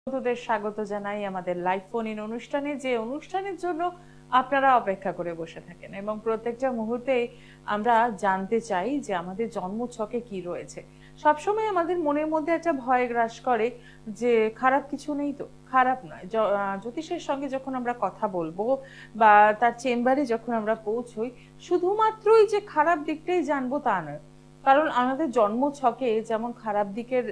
বন্ধুদের স্বাগত জানাই আমাদের লাইভ ফোন ইন অনুষ্ঠানে, যে অনুষ্ঠানের জন্য আপনারা অপেক্ষা করে বসে থাকেন এবং প্রত্যেকটা মুহূর্তে আমরা জানতে চাই যে আমাদের জন্মছকে কি রয়েছে। সবসময় আমাদের মনের মধ্যে একটা ভয় গ্রাস করে যে খারাপ কিছু নেই, তো খারাপ নয়। জ্যোতিষের সঙ্গে যখন আমরা কথা বলবো বা তার চেম্বারে যখন আমরা পৌঁছই, শুধুমাত্রই যে খারাপ দিকটাই জানবো তা নয়, কারণ আমাদের জন্মছকে যেমন খারাপ দিকের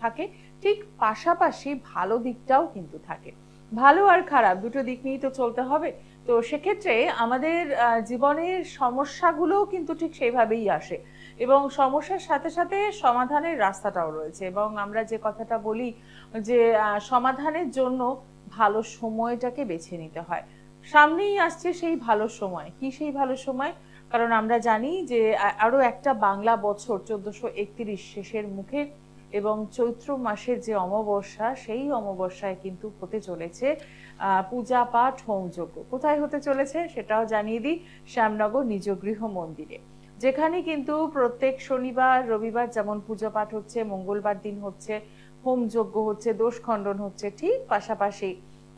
থাকে, ঠিক পাশাপাশি ভালো দিকটাও কিন্তু থাকে। ভালো আর খারাপ দুটো দিক নিয়েই তো চলতে হবে। তো সেক্ষেত্রে আমাদের জীবনের সমস্যাগুলোও কিন্তু ঠিক সেইভাবেই আসে এবং সমস্যার সাথে সাথে সমাধানের রাস্তাটাও রয়েছে। এবং আমরা যে কথাটা বলি যে সমাধানের জন্য ভালো সময়টাকে বেছে নিতে হয়। সামনেই আসছে সেই ভালো সময়। কি সেই ভালো সময়? কারণ আমরা জানি যে আরো একটা বাংলা বছর 1431 শেষের মুখে এবং চৈত্র মাসের যে অমাবস্যা, সেই অমাবস্যায় কিন্তু হতে চলেছে পূজা পাঠ হোমযজ্ঞ। কোথায় হতে চলেছে সেটাও জানিয়ে দিই, শ্যামনগর নিজ গৃহ মন্দিরে, যেখানে কিন্তু প্রত্যেক শনিবার রবিবার যেমন পুজো পাঠ হচ্ছে, মঙ্গলবার দিন হচ্ছে হোমযজ্ঞ হচ্ছে, দোষ খণ্ডন হচ্ছে, ঠিক পাশাপাশি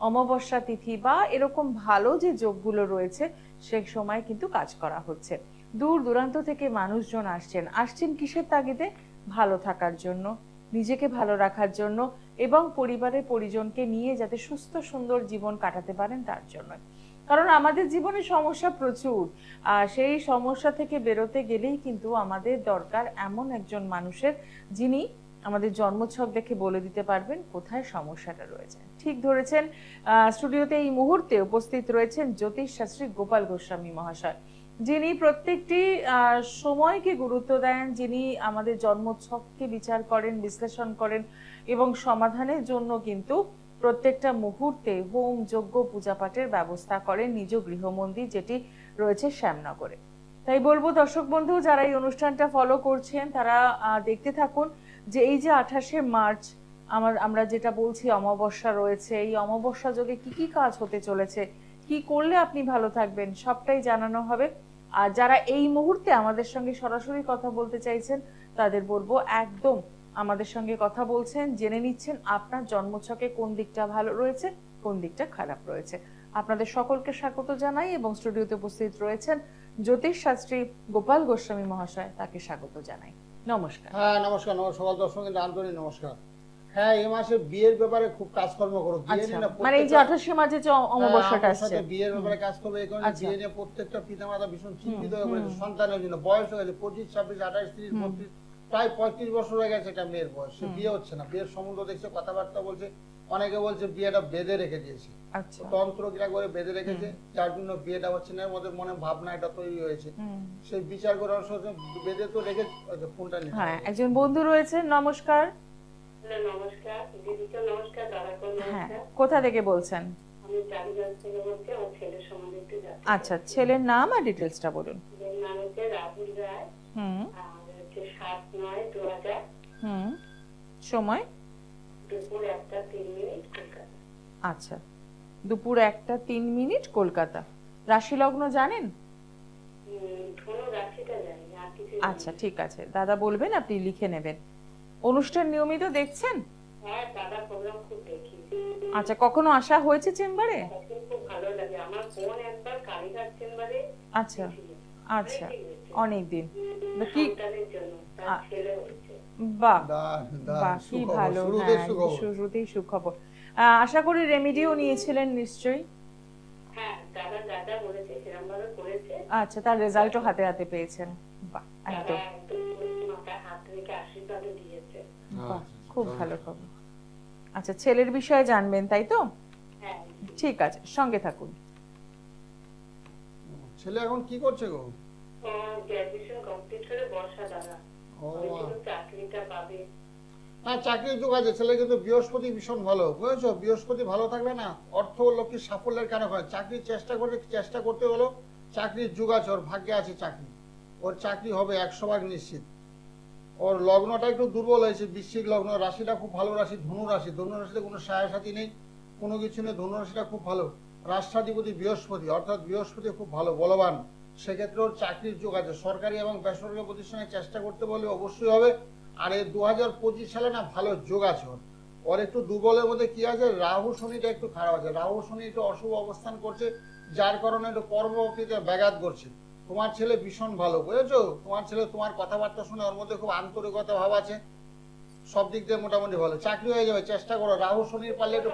অমাবস্যা তিথি বা এরকম ভালো যে যোগগুলো রয়েছে সে সময় কিন্তু কাজ করা হচ্ছে। দূর দূরান্ত থেকে মানুষজন আসছেন কিসের তাগিদে? ভালো থাকার জন্য, নিজেকে ভালো রাখার জন্য এবং পরিবারের পরিজনকে নিয়ে যাতে সুস্থ সুন্দর জীবন কাটাতে পারেন তার জন্য। কারণ আমাদের জীবনে সমস্যা প্রচুর, আর সেই সমস্যা থেকে বেরোতে গেলেই কিন্তু আমাদের দরকার এমন একজন মানুষের, যিনি আমাদের জন্মছক দেখে বলে দিতে পারবেন কোথায় সমস্যাটা রয়েছে। ঠিক ধরেছেন, স্টুডিওতে এই মুহূর্তে উপস্থিত রয়েছেন জ্যোতিষ শাস্ত্রী গোপাল গোস্বামী মহাশয়, যিনি প্রত্যেকটি সময়কে গুরুত্ব দেন, যিনি আমাদের জন্মছককে বিচার করেন, বিশ্লেষণ করেন এবং সমাধানের জন্য কিন্তু প্রত্যেকটা মুহূর্তে হোম যজ্ঞ পূজা পাঠের ব্যবস্থা করেন নিজ গৃহমন্দির, যেটি রয়েছে শ্যামনগরে। তাই বলবো দর্শক বন্ধু যারা এই অনুষ্ঠানটা ফলো করছেন তারা দেখতে থাকুন যে এই যে 28শে মার্চ আমরা যেটা বলছি অমাবস্যা রয়েছে, এই অমাবস্যা যোগে কি কি কাজ হতে চলেছে, কি করলে আপনি ভালো থাকবেন, সবটাই জানানো হবে। আর যারা এই মুহূর্তে আমাদের সঙ্গে সরাসরি কথা বলতে চাইছেন তাদের বলবো একদম আমাদের সঙ্গে কথা বলছেন, জেনে নিচ্ছেন আপনার জন্মছকে কোন দিকটা ভালো রয়েছে, কোন দিকটা খারাপ রয়েছে। আপনাদের সকলকে স্বাগত জানাই এবং স্টুডিওতে উপস্থিত রয়েছেন জ্যোতিষ শাস্ত্রী গোপাল গোস্বামী মহাশয়, তাকে স্বাগত জানাই। নমস্কার। হ্যাঁ নমস্কার, সকল দর্শকদের আন্তরিক নমস্কার। হ্যাঁ, এই মাসে বিয়ের ব্যাপারে খুব কাজকর্ম করো। মানে এই যে 28শে মার্চে যে অমাবস্যাটা আসছে, বিয়ের ব্যাপারে কাজ করবে। এই কারণে বিয়ে নিয়ে প্রত্যেকটা পিতামাতা ভীষণ চিন্তিত হয়ে পড়েছে। সন্তানের জন্য বয়স হয়ে গেছে 25, 26, 28, 30, 32, প্রায় 35 বছর হয়ে গেছে একটা মেয়ের বয়স, সে বিয়ে হচ্ছে না। বিয়ের সম্বন্ধ দেখছে, কথাবার্তা বলছে, অনেকে বলছে বিয়েটা বেঁধে রেখে দিয়েছে, তন্ত্র কিনা করে বেঁধে রেখেছে, যার জন্য বিয়েটা হচ্ছে না। ওদের মনে ভাবনা এটা তৈরি হয়েছে, সেই বিচার করার সময় বেঁধে তো রেখে ফোনটা নিয়ে। হ্যাঁ, একজন বন্ধু রয়েছে। নমস্কার। নমস্কার দিদিকে, নমস্কার দাদাকে, নমস্কার। কোথা থেকে বলছেন? আমি টালিগঞ্জ থেকে বলছি। আমার ছেলের সম্বন্ধে একটু জানতে। আচ্ছা, ছেলের নাম আর ডিটেইলসটা বলুন। ছেলের নাম হচ্ছে রাহুল রায়, আর হচ্ছে 7/9/2000, সময় দুপুর 1:03 কলকাতা। আচ্ছা, দুপুর 1:03 কলকাতা। রাশি লগ্ন জানেন? ধনু রাশিটা জানি, আর কিছু। আচ্ছা ঠিক আছে, দাদা বলবেন, আপনি লিখে নেবেন। অনুষ্ঠান নিয়মিত দেখছেন? হ্যাঁ, দাদা প্রোগ্রাম খুব দেখি। আচ্ছা, কখনো আসা হয়েছে চেম্বারে? খুব ভালো লাগে। আমার বোন একবার কালীঘাট চেম্বারে। আচ্ছা আচ্ছা, অনেকদিন কি জন্য তার ছেলে হয়েছে। বাহ বাহ, কি ভালো। শুরুতেই সুখবর। আশা করি রেমেডিও নিয়েছিলেন নিশ্চয়ই। হ্যাঁ, দাদা বলেছে, সেরকম ভাবে করেছে। আচ্ছা, তার রেজাল্টও হাতে হাতে পেয়েছেন। বাহ, একদম মাথায় হাত রেখে আশীর্বাদও দিয়েছে। বাহ, খুব ভালো খবর। আচ্ছা, ছেলের বিষয়ে জানবেন তাই তো? হ্যাঁ, ঠিক আছে, সঙ্গে থাকুন। ছেলে এখন কি করছে গো? গ্র্যাজুয়েশন কমপ্লিট করে বর্ষা দাদা চাকরিটা পাবে। হ্যাঁ, চাকরির যোগ আছে। ছেলে কিন্তু বৃহস্পতি ভীষণ ভালো, বুঝেছো? বৃহস্পতি ভালো থাকলে না অর্থ ও লক্ষ্মীর সাফল্যের কারণ হয়। চাকরির চেষ্টা করতে হলো, চাকরির যুগ আছে, ওর ভাগ্যে আছে চাকরি, ওর চাকরি হবে 100% নিশ্চিত। ওর লগ্নটা একটু দুর্বল হয়েছে, বৃশ্চিক লগ্ন। রাশিটা খুব ভালো রাশি, ধনু রাশি। ধনু রাশিতে কোনো সাথী নেই, কোনো কিছু নেই। ধনু রাশিটা খুব ভালো। রাষ্ট্রাধিপতি বৃহস্পতি, অর্থাৎ বৃহস্পতি খুব ভালো বলবান। সেক্ষেত্রে ওর চাকরির যোগ আছে। সরকারি এবং বেসরকারি প্রতিষ্ঠানে চেষ্টা করতে বললে অবশ্যই হবে। আর এই 2025 সালে না ভালো যোগ আছে ওর। ও ওর একটু দুর্বলের মধ্যে কি আছে, রাহু শনিটা একটু খারাপ আছে, রাহু শনি একটু অশুভ অবস্থান করছে, যার কারণে একটু কর্মবক্তিতে ব্যাঘাত করছে। তোমার ছেলে ভীষণ ভালো, বুঝেছো? তোমার ছেলে তোমার কথাবার্তা শুনে ওর মধ্যে খুব আন্তরিকতা ভাব আছে, সব দিক দিয়ে মোটামুটি ভালো, চাকরি হয়ে যাবে, চেষ্টা করো। রাহু শনির পারলে একটু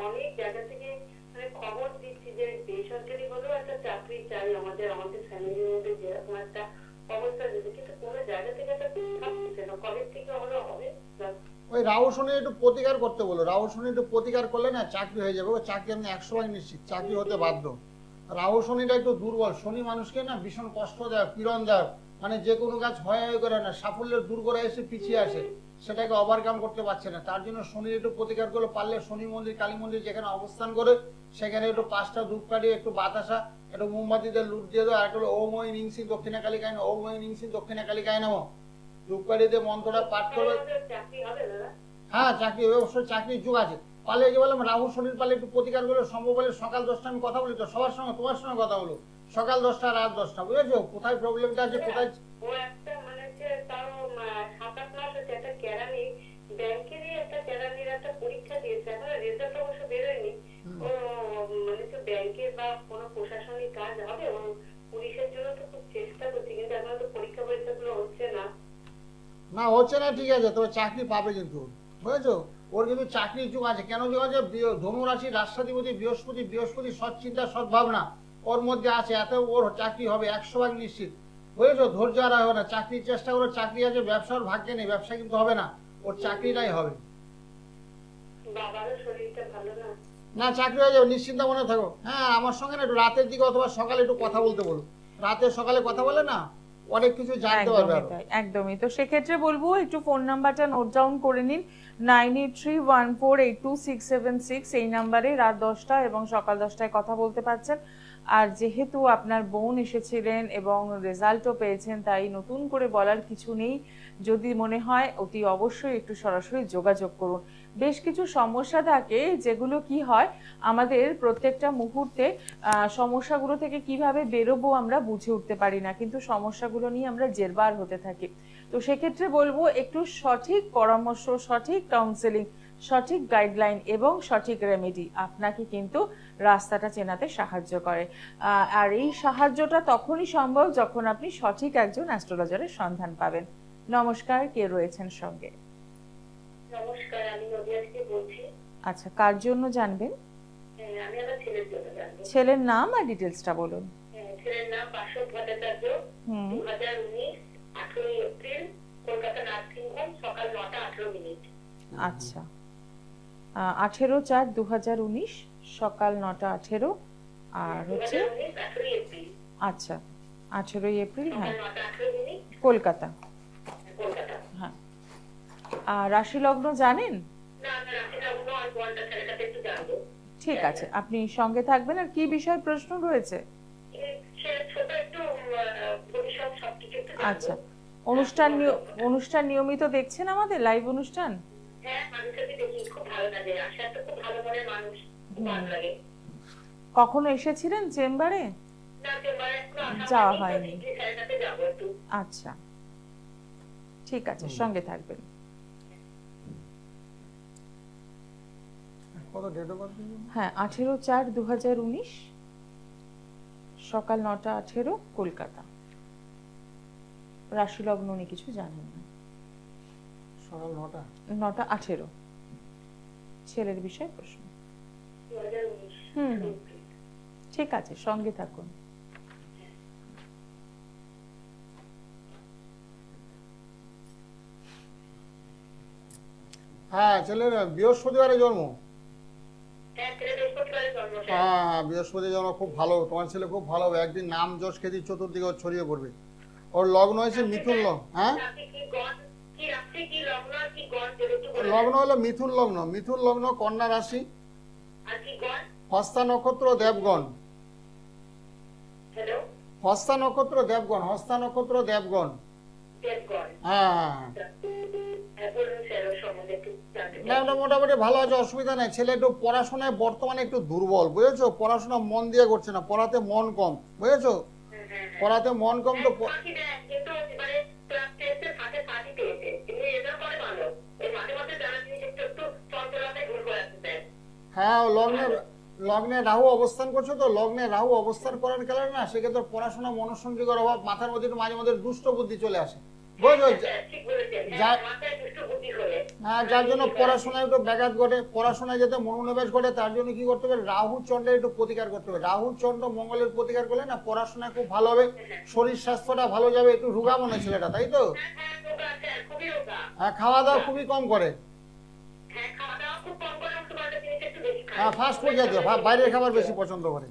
অনেক জায়গা থেকে মানে খবর দিচ্ছি যে বেসরকারি হলেও একটা চাকরি চাই আমাদের ফ্যামিলির মধ্যে, যেরকম একটা অবস্থা যদি, কিন্তু কোনো জায়গা থেকে একটা থাকছে না, কলেজ থেকে হলেও হবে। ওই রাহু শনি একটু প্রতিকার করতে বলো, রাহু শনি একটু প্রতিকার করলে না চাকরি হয়ে যাবে, চাকরি আমি 100% নিশ্চিত, চাকরি হতে বাধ্য। রাহু শনিটা একটু দুর্বল, শনি মানুষকে না ভীষণ কষ্ট দেয়, পীড়ন দেয়, মানে যে কোনো কাজ হয় করে না, সাফল্যের দূর করে এসে পিছিয়ে আসে, সেটাকে ওভারকাম করতে পারছে না। তার জন্য শনির একটু প্রতিকার করলে পারলে শনি মন্দির কালী মন্দির যেখানে অবস্থান করে সেখানে একটু 5টা ধূপ কাটিয়ে একটু বাতাসা একটু মোমবাতিতে লুট দিয়ে দাও, আর একটা ওম ওই নিংসি দক্ষিণা কালিকায়, ওম ওই নিংসি দক্ষিণা কালিকায় নামো, ধূপ কাটিয়ে দিয়ে মন্ত্রটা পাঠ করবে। চাকরি হবে দাদা? হ্যাঁ, চাকরি হবে, অবশ্যই চাকরির যুগ আছে। পালে যে বললাম রাহু শনির পালে একটু প্রতিকার করলে সম্ভব হলে সকাল 10টা আমি কথা বলি তো সবার সঙ্গে, তোমার সঙ্গে কথা বলো, সকাল 10টা রাত 10টা, বুঝেছো কোথায় প্রবলেমটা আছে কোথায়। ও একটা মানে হচ্ছে তাও 7-8 মাস হচ্ছে একটা কেরানি, ব্যাংকেরই একটা কেরানির একটা পরীক্ষা দিয়েছে, এখন রেজাল্ট অবশ্য বেরোয়নি। ও মানে তো ব্যাংকের বা কোনো প্রশাসনিক কাজ হবে, ও পুলিশের জন্য তো খুব চেষ্টা করছে, কিন্তু এখন তো পরীক্ষা গুলো হচ্ছে না। না হচ্ছে না, ঠিক আছে, তবে চাকরি পাবে কিন্তু, বুঝেছো? ওর কিন্তু চাকরির যুগ আছে, কেন যুগ আছে? ধনু রাশি রাষ্ট্রাধিপতি বৃহস্পতি, বৃহস্পতি সৎ চিন্তা সৎ ভাবনা ওর মধ্যে আছে, এত ওর চাকরি হবে 100% নিশ্চিত, বুঝেছো? ধৈর্য আর হবে না, চাকরির চেষ্টা করে, চাকরি আছে, ব্যবসার ভাগ্যে নেই, ব্যবসা কিন্তু হবে না, ওর চাকরিটাই হবে বাবারও শরীরটা ভালো না। না, চাকরি হয়ে যাবে, নিশ্চিন্ত মনে থাকো। হ্যাঁ, আমার সঙ্গে না একটু রাতের দিকে অথবা সকালে একটু কথা বলতে বলো, রাতে সকালে কথা বলে না অনেক কিছু জানতে পারবে আরো। একদমই। তো সেক্ষেত্রে বলবো একটু ফোন নাম্বারটা নোট ডাউন করে নিন, 9831482676, এই নাম্বারে রাত 10টা এবং সকাল 10টায় কথা বলতে পারছেন। আর যেহেতু আপনার বোন এসেছিলেন এবং রেজাল্টও পেয়েছেন, তাই নতুন করে বলার কিছু নেই। যদি মনে হয় অতি অবশ্যই একটু সরাসরি যোগাযোগ করুন। বেশ কিছু সমস্যা থাকে যেগুলো কি হয়, আমাদের প্রত্যেকটা মুহূর্তে সমস্যাগুলো থেকে কিভাবে বেরোবো আমরা বুঝে উঠতে পারি না, কিন্তু সমস্যাগুলো নিয়ে আমরা জেরবার হতে থাকি। তো সেক্ষেত্রে বলবো একটু সঠিক পরামর্শ, সঠিক কাউন্সেলিং, সঠিক গাইডলাইন এবং সঠিক রেমেডি আপনাকে কিন্তু রাস্তাটা চেনাতে সাহায্য করে। আর এই সাহায্যটা তখনই সম্ভব যখন আপনি সঠিক একজন অ্যাস্ট্রোলজারের সন্ধান পাবেন। নমস্কার, কে রয়েছেন সঙ্গে? নমস্কার, আমি নদিয়া থেকে বলছি। আচ্ছা, কার জন্য জানবেন? আমি আমার ছেলের জন্য জানবো। ছেলের নাম আর ডিটেলসটা বলুন। ছেলের নাম পার্শ্বদ Bhattacharya, 2019 18 April, Kolkata nursing home, সকাল 9টা 18 মিনিট। আচ্ছা, 18/4/2019 সকাল 9টা 18, আর হচ্ছে 18 এপ্রিল। আচ্ছা, 18 এপ্রিল, হ্যাঁ, 9টা 18 মিনিট, কলকাতা। কলকাতা। হ্যাঁ, আর রাশি লগ্ন জানেন? না, আমি রাশি লগ্ন আর বলটা ছেলের কাছে একটু জানবো। ঠিক আছে, আপনি সঙ্গে থাকবেন। আর কি বিষয় প্রশ্ন রয়েছে? ছোট একটু ভবিষ্যৎ সবকিছু একটু জানবো। আচ্ছা, অনুষ্ঠান নিয়মিত দেখছেন আমাদের লাইভ অনুষ্ঠান? হ্যাঁ, মানুষকে দেখি, খুব ভালো লাগে, আশা তো খুব ভালো মনের মানুষ, খুব ভালো লাগে। কখনো এসেছিলেন চেম্বারে? না, চেম্বারে যাওয়া হয়নি। ছেলের কাছে যাবো একটু। আচ্ছা, ঠিক আছে, সঙ্গে থাকবেন। কত ডেট অফ বার্থ? হ্যাঁ, 18/4/2019 সকাল 9টা 18, কলকাতা। রাশি লগ্ন উনি কিছু জানেন না। সকাল 9টা 18, ছেলের বিষয় প্রশ্ন। 2019। ঠিক আছে, সঙ্গে থাকুন। হ্যাঁ, ছেলের বৃহস্পতিবারে জন্ম। হ্যাঁ, ছেলে বৃহস্পতিবারে জন্ম। হ্যাঁ, বৃহস্পতি জন্ম, খুব ভালো, তোমার ছেলে খুব ভালো হবে, একদিন নাম যশ খ্যাতি চতুর্দিকে ওর ছড়িয়ে পড়বে। ওর লগ্ন হয়েছে মিথুন লগ্ন। হ্যাঁ, লগ্ন হলো মিথুন লগ্ন, মিথুন লগ্ন, কন্যা রাশি, হস্তা নক্ষত্র, দেবগণ। হস্তা নক্ষত্র, দেবগণ, হস্তা নক্ষত্র, দেবগণ। হ্যাঁ, না, ওটা মোটামুটি ভালো আছে, অসুবিধা নেই। ছেলে একটু পড়াশোনায় বর্তমানে একটু দুর্বল, বুঝেছো? পড়াশোনা মন দিয়ে করছে না, পড়াতে মন কম, বুঝেছো? পড়াতে মন কম তো হ্যাঁ, লগ্নে রাহু অবস্থান করছো তো, লগ্নে রাহু অবস্থান করার কারণে না সেক্ষেত্রে পড়াশোনা মনোসংযোগের অভাব, মাথার মধ্যে একটু মাঝে মাঝে দুষ্ট বুদ্ধি চলে আসে, বুঝছো? ঠিক বলেছেন, মাথায় দুষ্ট বুদ্ধি করে। হ্যাঁ, যার জন্য পড়াশোনায় একটু ব্যাঘাত ঘটে, পড়াশোনায় যাতে মনোনিবেশ ঘটে তার জন্য কি করতে হবে, রাহু চন্দ্রের একটু প্রতিকার করতে হবে। রাহু চন্দ্র মঙ্গলের প্রতিকার করলে না পড়াশোনায় খুব ভালো হবে, শরীর স্বাস্থ্যটা ভালো যাবে। একটু রোগা মনে ছেলেটা, তাই তো? হ্যাঁ, খাওয়া দাওয়া খুবই কম করে। হ্যাঁ, ফাস্ট ফুড জাতীয়, বাইরের খাবার বেশি পছন্দ করে।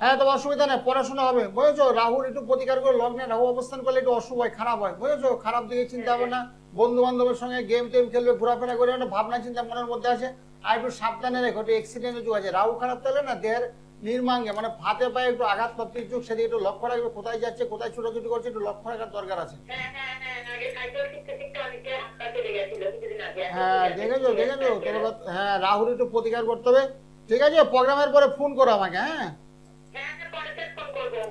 হ্যাঁ, তো অসুবিধা নেই, পড়াশোনা হবে, বুঝেছো? রাহুর একটু প্রতিকার করে, লগ্নে রাহু অবস্থান করলে একটু অশুভ হয়, খারাপ হয়, বুঝেছো? খারাপ দিকে চিন্তা হবে না, বন্ধু বান্ধবের সঙ্গে গেম টেম খেলবে, ঘোরাফেরা করে, একটা ভাবনা চিন্তা মনের মধ্যে আসে। আর একটু সাবধানে রেখো, একটু অ্যাক্সিডেন্টের যুগ আছে, রাহু খারাপ থাকলে না দেহের নির্মাঙ্গে মানে হাতে পায়ে একটু আঘাতপ্রাপ্তির যুগ, সেদিকে একটু লক্ষ্য রাখবে, কোথায় যাচ্ছে, কোথায় ছোটাছুটি করছে, একটু লক্ষ্য রাখার দরকার আছে। হ্যাঁ, দেখেছো? হ্যাঁ, রাহুর একটু প্রতিকার করতে হবে। ঠিক আছে, প্রোগ্রামের পরে ফোন করো আমাকে। হ্যাঁ,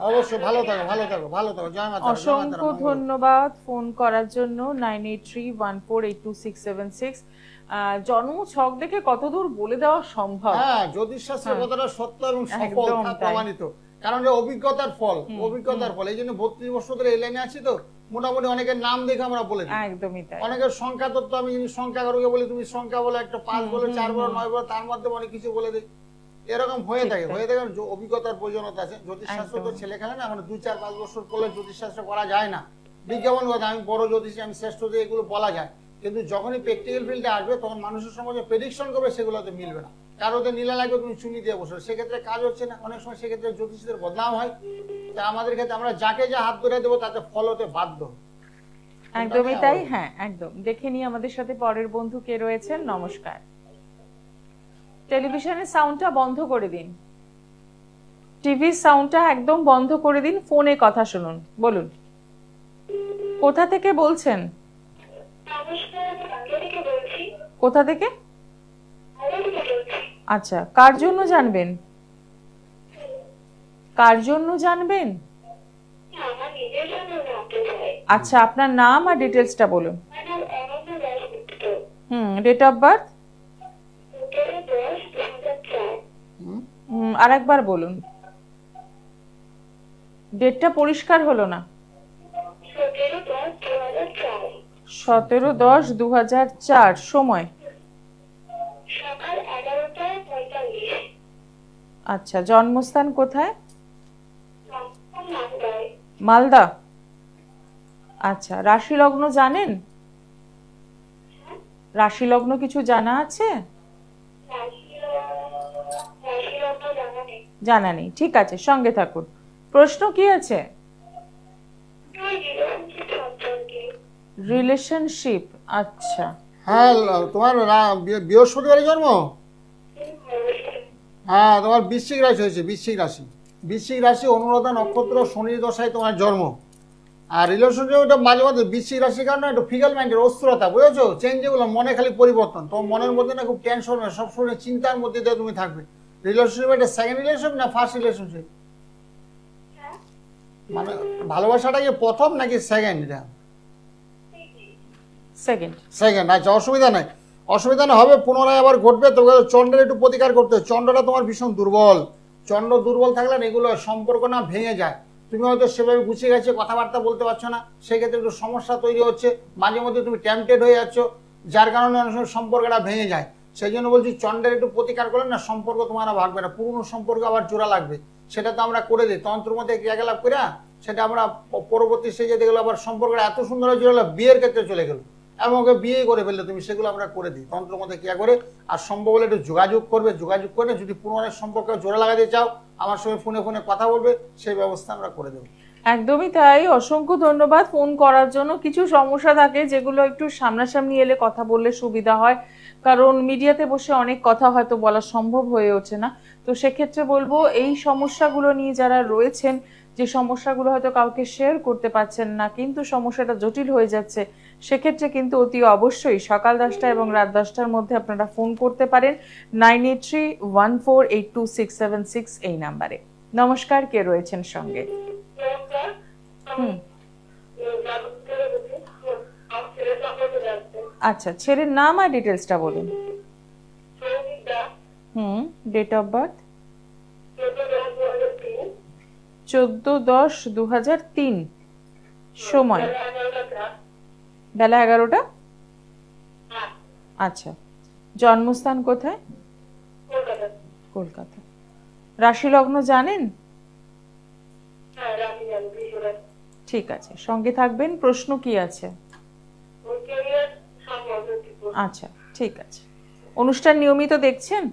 অবশ্যই। ভালো থাকো, ভালো থাকো, ভালো থাকো। জয় মাতা। অসংখ্য ধন্যবাদ ফোন করার জন্য। 9831482676। জন্ম ছক দেখে কতদূর বলে দেওয়া সম্ভব? হ্যাঁ, জ্যোতিষশাস্ত্রের কথাটা সত্য এবং সফল প্রমাণিত, কারণ এটা অভিজ্ঞতার ফল, অভিজ্ঞতার ফল। এই জন্য 32 বছর ধরে এই লাইনে আছি তো, মোটামুটি অনেকের নাম দেখে আমরা বলে দিই। একদমই তাই। অনেকের সংখ্যা তত্ত্ব আমি যিনি সংখ্যা কারকে বলি, তুমি সংখ্যা বলে একটা 5 বলে 4 বলে 9 বলে, তার মধ্যে অনেক কিছু বলে দিই। এরকম হয়ে থাকে অভিজ্ঞতার প্রয়োজনীয়তা আছে। জ্যোতিষশাস্ত্র তো ছেলে খেলে না, মানে 2-4-5 বছর করলে জ্যোতিষশাস্ত্র করা যায় না। বিজ্ঞাপন কথা, আমি বড় জ্যোতিষী, আমি শ্রেষ্ঠ, দিয়ে এগুলো বলা যায়, কিন্তু যখনই প্র্যাকটিক্যাল ফিল্ডে আসবে তখন মানুষের সমাজে প্রেডিকশন করবে, সেগুলোতে মিলবে না। কারোতে নীলা লাগবে, তুমি চুনি দিয়ে বসো, সেক্ষেত্রে কাজ হচ্ছে না। অনেক সময় সেক্ষেত্রে জ্যোতিষীদের বদনাম হয়। তা আমাদের ক্ষেত্রে আমরা যাকে যা হাত ধরে দেবো তাতে ফল হতে বাধ্য। একদমই তাই। হ্যাঁ, একদম। দেখে নিই আমাদের সাথে পরের বন্ধু কে রয়েছেন। নমস্কার। টেলিভিশনের সাউন্ডটা বন্ধ করে দিন, টিভির সাউন্ডটা একদম বন্ধ করে দিন, ফোনে কথা শুনুন। বলুন, কোথা থেকে বলছেন? কোথা থেকে? আচ্ছা, কার জন্য জানবেন? কার জন্য জানবেন? আচ্ছা, আপনার নাম আর ডিটেলসটা বলুন। ডেট অফ বার্থ আরেকবার বলুন। ডেটটা পরিষ্কার হলো না। 17-10-2004। সময়? আচ্ছা, জন্মস্থান কোথায়? মালদা। আচ্ছা, রাশি লগ্ন জানেন? রাশি লগ্ন কিছু জানা আছে? জানা নেই, ঠিক আছে, সঙ্গে থাকুন। প্রশ্ন কি আছে? রিলেশনশিপ। আচ্ছা, হ্যাঁ, তোমার বৃহস্পতিবারে জন্ম? হ্যাঁ, তোমার বৃশ্চিক রাশি হয়েছে, বৃশ্চিক রাশি। বৃশ্চিক রাশি, অনুরাধা নক্ষত্র, শনির দশায় তোমার জন্ম। আর রিলেশনশিপটা মাঝে মাঝে বৃশ্চিক রাশির কারণে একটু ফিগাল মাইন্ডের অস্থিরতা, বুঝেছো? চেঞ্জেবল, মনে খালি পরিবর্তন। তোমার মনের মধ্যে না খুব টেনশন হয়, সবসময় চিন্তার মধ্যে দিয়ে তুমি থাকবে। রিলেশনশিপ এটা সেকেন্ড রিলেশনশিপ না ফার্স্ট রিলেশনশিপ? মানে ভালোবাসাটা কি প্রথম নাকি সেকেন্ড? এটা সেকেন্ড। সেকেন্ড। আচ্ছা, অসুবিধা নাই, অসুবিধা না, হবে, পুনরায় আবার ঘটবে। তো চন্দ্রের একটু প্রতিকার করতে হবে। চন্দ্রটা তোমার ভীষণ দুর্বল। চন্দ্র দুর্বল থাকলে এগুলো সম্পর্ক না ভেঙে যায়। তুমি হয়তো সেভাবে গুছিয়ে গেছে, কথাবার্তা বলতে পারছো না, সেক্ষেত্রে একটু সমস্যা তৈরি হচ্ছে। মাঝে মধ্যে তুমি টেম্পটেড হয়ে যাচ্ছ, যার কারণে অনেক সময় সম্পর্কটা ভেঙে যায়। সেই জন্য বলছি, চন্দ্রের একটু প্রতিকার করলে না সম্পর্ক তোমার ভাগবে না, পুরনো সম্পর্ক আবার জোড়া লাগবে। সেটা তো আমরা করে দিই তন্ত্র মধ্যে ক্রিয়াকলাপ করে, সেটা আমরা পরবর্তী স্টেজে দেখলো আবার সম্পর্কটা এত সুন্দর হয়ে জোড়া, বিয়ের ক্ষেত্রে চলে গেল, এমনকি বিয়ে করে ফেললে তুমি, সেগুলো আমরা করে দিই তন্ত্র মধ্যে ক্রিয়া করে। আর সম্ভব হলে একটু যোগাযোগ করবে, যোগাযোগ করে যদি পুনরায় সম্পর্কে জোড়া লাগাতে চাও, আমার সঙ্গে ফোনে ফোনে কথা বলবে, সেই ব্যবস্থা আমরা করে দেবো। একদমই তাই। অসংখ্য ধন্যবাদ ফোন করার জন্য। কিছু সমস্যা থাকে যেগুলো একটু সামনাসামনি এলে কথা বললে সুবিধা হয়, কারণ মিডিয়াতে বসে অনেক কথা হয়তো বলা সম্ভব হয়ে ওঠে না। তো সেক্ষেত্রে বলবো, এই সমস্যাগুলো নিয়ে যারা রয়েছেন, যে সমস্যাগুলো হয়তো কাউকে শেয়ার করতে পারছেন না, কিন্তু সমস্যাটা জটিল হয়ে যাচ্ছে, সেক্ষেত্রে কিন্তু অতি অবশ্যই সকাল 10টা এবং রাত 10টার মধ্যে আপনারা ফোন করতে পারেন 9831482676 এই নাম্বারে। নমস্কার, কে রয়েছেন সঙ্গে? আচ্ছা, ছেলের নাম আর ডিটেলসটা বলুন। ডেট অফ বার্থ 14/10/2003, 14/10/2003, সময় বেলা 11টা। বেলা 11টা। হ্যাঁ, আচ্ছা, জন্মস্থান কোথায়? কলকাতা। কলকাতা। রাশি লগ্ন জানেন? হ্যাঁ, রাশি জানি, বৃষরাশি। ঠিক আছে, সঙ্গে থাকবেন। প্রশ্ন কি আছে? ওর career সম্বন্ধে প্রশ্ন। আচ্ছা, ঠিক আছে। অনুষ্ঠান নিয়মিত দেখছেন?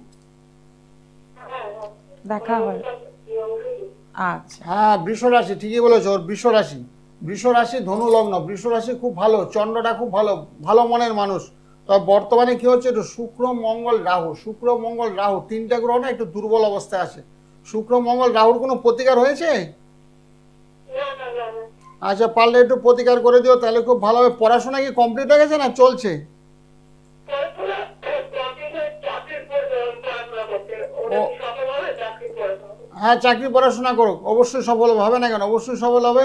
হ্যাঁ, হ্যাঁ। দেখা হয়? এই অংশই। আচ্ছা, হ্যাঁ, বৃষ রাশি, ঠিকই বলেছো। ওর বৃষ রাশি, বৃষ রাশি ধনু লগ্ন। বৃষ রাশি খুব ভালো, চন্দ্রটা খুব ভালো, ভালো মনের মানুষ। তবে বর্তমানে কি হচ্ছে, একটু শুক্র মঙ্গল রাহু, শুক্র মঙ্গল রাহু তিনটা গ্রহ না একটু দুর্বল অবস্থায় আছে। শুক্র মঙ্গল রাহুর কোনো প্রতিকার হয়েছে? না, না, না, না। আচ্ছা, পারলে একটু প্রতিকার করে দিও, তাহলে খুব ভালো হবে। পড়াশোনা কি কমপ্লিট হয়ে গেছে না চলছে? পড়াশোনা চাকরির পড়াশোনা করতে, ওটা কি সফল হবে? চাকরির পড়াশোনা। হ্যাঁ, চাকরি পড়াশোনা করো, অবশ্যই সফল হবে। হবে না কেন? অবশ্যই সফল হবে।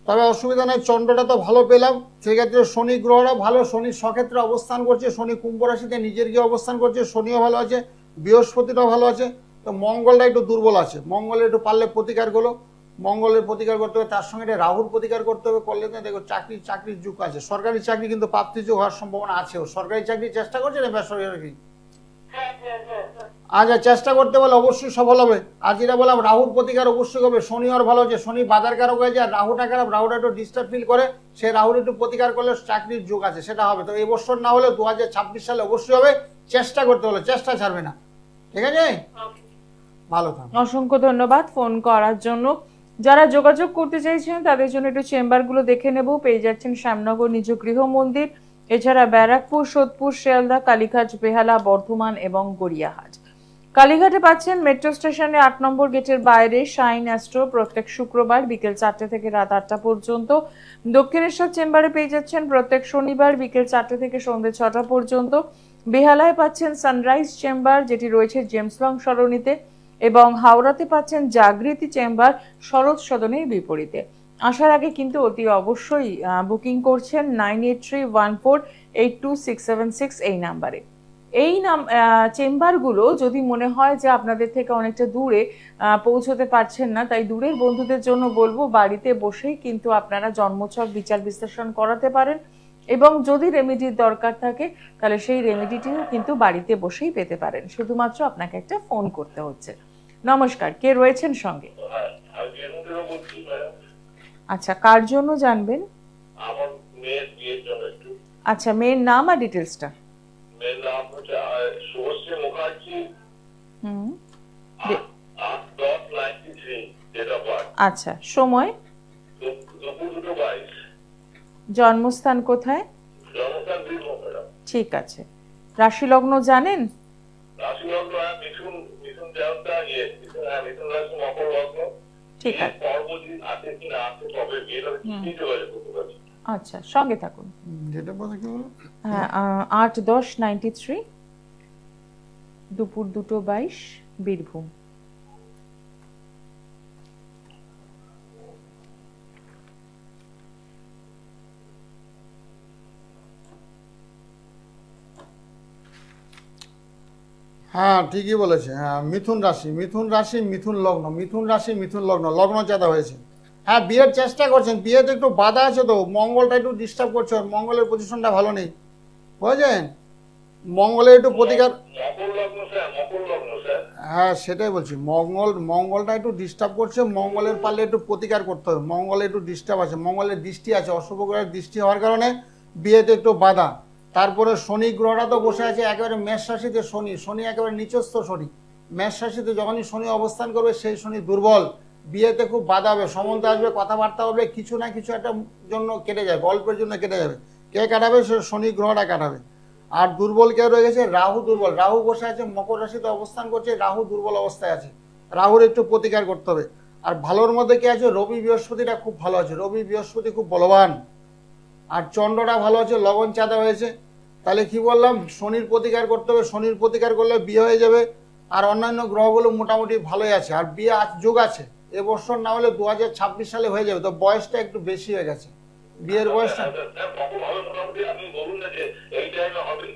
তবে অসুবিধা নেই, চন্দ্রটা তো ভালো পেলাম। সেক্ষেত্রে শনি গ্রহটা ভালো, শনি সক্ষেত্রে অবস্থান করছে, শনি কুম্ভ রাশিতে নিজের গিয়ে অবস্থান করছে, শনিও ভালো আছে, বৃহস্পতিটাও ভালো আছে। তো মঙ্গলটা একটু দুর্বল আছে, মঙ্গলের একটু পারলে প্রতিকার করো। মঙ্গলের প্রতিকার করতে হবে, তার সঙ্গে একটা রাহুর প্রতিকার করতে হবে। করলে তো দেখো চাকরির যুগ আছে, সরকারি চাকরি কিন্তু প্রাপ্তির যুগ হওয়ার সম্ভাবনা আছেও। সরকারি চাকরির চেষ্টা করছে না বেসরকারি? হ্যাঁ, হ্যাঁ, হ্যাঁ, হ্যাঁ। আচ্ছা, চেষ্টা করতে বলে অবশ্যই সফল হবে। আর যেটা বললাম, রাহুর প্রতিকার অবশ্যই হবে। শনি আর ভালো আছে, শনি বাজার কারক হয়েছে, আর রাহুটা খারাপ, রাহুটা একটু ডিস্টার্ব ফিল করে। সে রাহুর একটু প্রতিকার করলে চাকরির যোগ আছে, সেটা হবে। তো এই বছর না হলে 2026 সালে অবশ্যই হবে। চেষ্টা করতে হলে, চেষ্টা ছাড়বে না। ঠিক আছে, ভালো থাকো। অসংখ্য ধন্যবাদ ফোন করার জন্য। যারা যোগাযোগ করতে চাইছেন তাদের জন্য একটু চেম্বারগুলো দেখে নেব। পেয়ে যাচ্ছেন শ্যামনগর নিজ গৃহ মন্দির, এছাড়া ব্যারাকপুর, সোদপুর, শিয়ালদা, কালীঘাট, বেহালা, বর্ধমান এবং গড়িয়াহাট। কালীঘাটে পাচ্ছেন মেট্রো স্টেশনে 8 নম্বর গেটের বাইরে শাইন অ্যাস্ট্রো, প্রত্যেক শুক্রবার বিকেল 4টে থেকে রাত 8টা পর্যন্ত। দক্ষিণেশ্বর চেম্বারে পেয়ে যাচ্ছেন প্রত্যেক শনিবার বিকেল 4টে থেকে সন্ধ্যে 6টা পর্যন্ত। বেহালায় পাচ্ছেন সানরাইজ চেম্বার, যেটি রয়েছে জেমস লং সরণিতে, এবং হাওড়াতে পাচ্ছেন জাগৃতি চেম্বার শরৎ সদনের বিপরীতে। আসার আগে কিন্তু অতি অবশ্যই বুকিং করছেন 9831482676 এই নাম্বারে। এই চেম্বারগুলো যদি মনে হয় যে আপনাদের থেকে অনেকটা দূরে পৌঁছতে পারছেন না, তাই দূরের বন্ধুদের জন্য বলবো বাড়িতে বসেই কিন্তু আপনারা জন্মছক বিচার বিশ্লেষণ করাতে পারেন, এবং যদি রেমেডির দরকার থাকে তাহলে সেই রেমেডিটিও কিন্তু বাড়িতে বসেই পেতে পারেন। শুধুমাত্র আপনাকে একটা ফোন করতে হচ্ছে। নমস্কার, কে রয়েছেন সঙ্গে? আচ্ছা, কার জন্য জানবেন? আমার মেয়ের বিয়ের জন্য একটু। আচ্ছা, মেয়ের নাম আর ডিটেলসটা। মেয়ের নাম হচ্ছে শুভশ্রী মুখার্জি। হুম, 8/10/93 ডেট অফ বার্থ। আচ্ছা, সময়? দুপুর 2:22। জন্মস্থান কোথায়? জন্মস্থান বীরভূম ম্যাডাম। ঠিক আছে। রাশি লগ্ন জানেন? রাশি লগ্ন মিথুন, মিথুন দেবতা মিথুন রাশি মকর লগ্ন। ঠিক আছে। পরবর্তী আছে কি না আছে, তবে বিয়েটা কি যোগাযোগ করতে পারছি। আচ্ছা, সঙ্গে থাকুন। যেটা কথা কি বলো? হ্যাঁ, 8/10/93, দুপুর 2:22, বীরভূম। হ্যাঁ, ঠিকই বলেছে। হ্যাঁ, মিথুন রাশি, মিথুন রাশি, মিথুন লগ্ন, মিথুন রাশি, মিথুন লগ্ন, লগ্ন চাঁদা হয়েছে। হ্যাঁ, বিয়ের চেষ্টা করছেন, বিয়েতে একটু বাধা আছে, তো মঙ্গলটা একটু ডিস্টার্ব করছে, মঙ্গলের পজিশনটা ভালো নেই, বুঝেছেন? মঙ্গলের একটু প্রতিকার। মকর লগ্ন স্যার, মকর লগ্ন স্যার। হ্যাঁ, সেটাই বলছি, মঙ্গলটা একটু ডিস্টার্ব করছে, মঙ্গলের পারলে একটু প্রতিকার করতে হবে। মঙ্গলে একটু ডিস্টার্ব আছে, মঙ্গলের দৃষ্টি আছে, অশুভ গ্রহের দৃষ্টি হওয়ার কারণে বিয়েতে একটু বাধা। তারপরে শনি গ্রহটা তো বসে আছে একেবারে মেষ রাশিতে, শনি একেবারে নিচস্থ শনি। মেষ রাশিতে যখনই শনি অবস্থান করবে সেই শনি দুর্বল, বিয়েতে খুব বাধা হবে, সম্বন্ধ আসবে, কথাবার্তা হবে, কিছু না কিছু একটা জন্য কেটে যাবে, অল্পের জন্য কেটে যাবে। কে কাটাবে? সে শনি গ্রহটা কাটাবে। আর দুর্বল কে রয়ে গেছে? রাহু দুর্বল, রাহু বসে আছে মকর রাশিতে অবস্থান করছে, রাহু দুর্বল অবস্থায় আছে, রাহুর একটু প্রতিকার করতে হবে। আর ভালোর মধ্যে কে আছে? রবি বৃহস্পতিটা খুব ভালো আছে, রবি বৃহস্পতি খুব বলবান। আর চন্দ্রটা ভালো আছে, লগন চাঁদা হয়েছে। তাহলে কি বললাম, শনির প্রতিকার করতে হবে, শনির প্রতিকার করলে বিয়ে হয়ে যাবে। আর অন্যান্য গ্রহগুলো মোটামুটি ভালোই আছে, আর বিয়ে যোগ আছে। এবছর না হলে 2026 সালে হয়ে যাবে, তো বয়সটা একটু বেশি হয়ে গেছে, বিয়ের বয়সটা কখন হবে মোটামুটি আপনি বলুন না যে এই টাইমে হবে,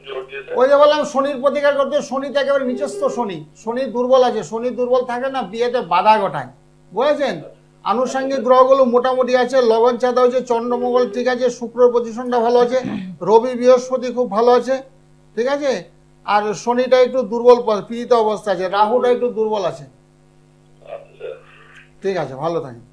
জোর দিয়েছে। ওই যে বললাম শনির প্রতিকার করতে, শনি তো একেবারে নিচস্থ শনি, শনি দুর্বল আছে, শনি দুর্বল থাকে না বিয়েতে বাধা ঘটায়, বুঝেছেন। আনুষঙ্গিক গ্রহগুলো মোটামুটি আছে, লগন চাঁদা হচ্ছে, চন্দ্রমঙ্গল ঠিক আছে, শুক্র পজিশনটা ভালো আছে, রবি বৃহস্পতি খুব ভালো আছে, ঠিক আছে। আর শনিটা একটু দুর্বল পীড়িত অবস্থা আছে, রাহুটা একটু দুর্বল আছে, ঠিক আছে, ভালো থাকেন।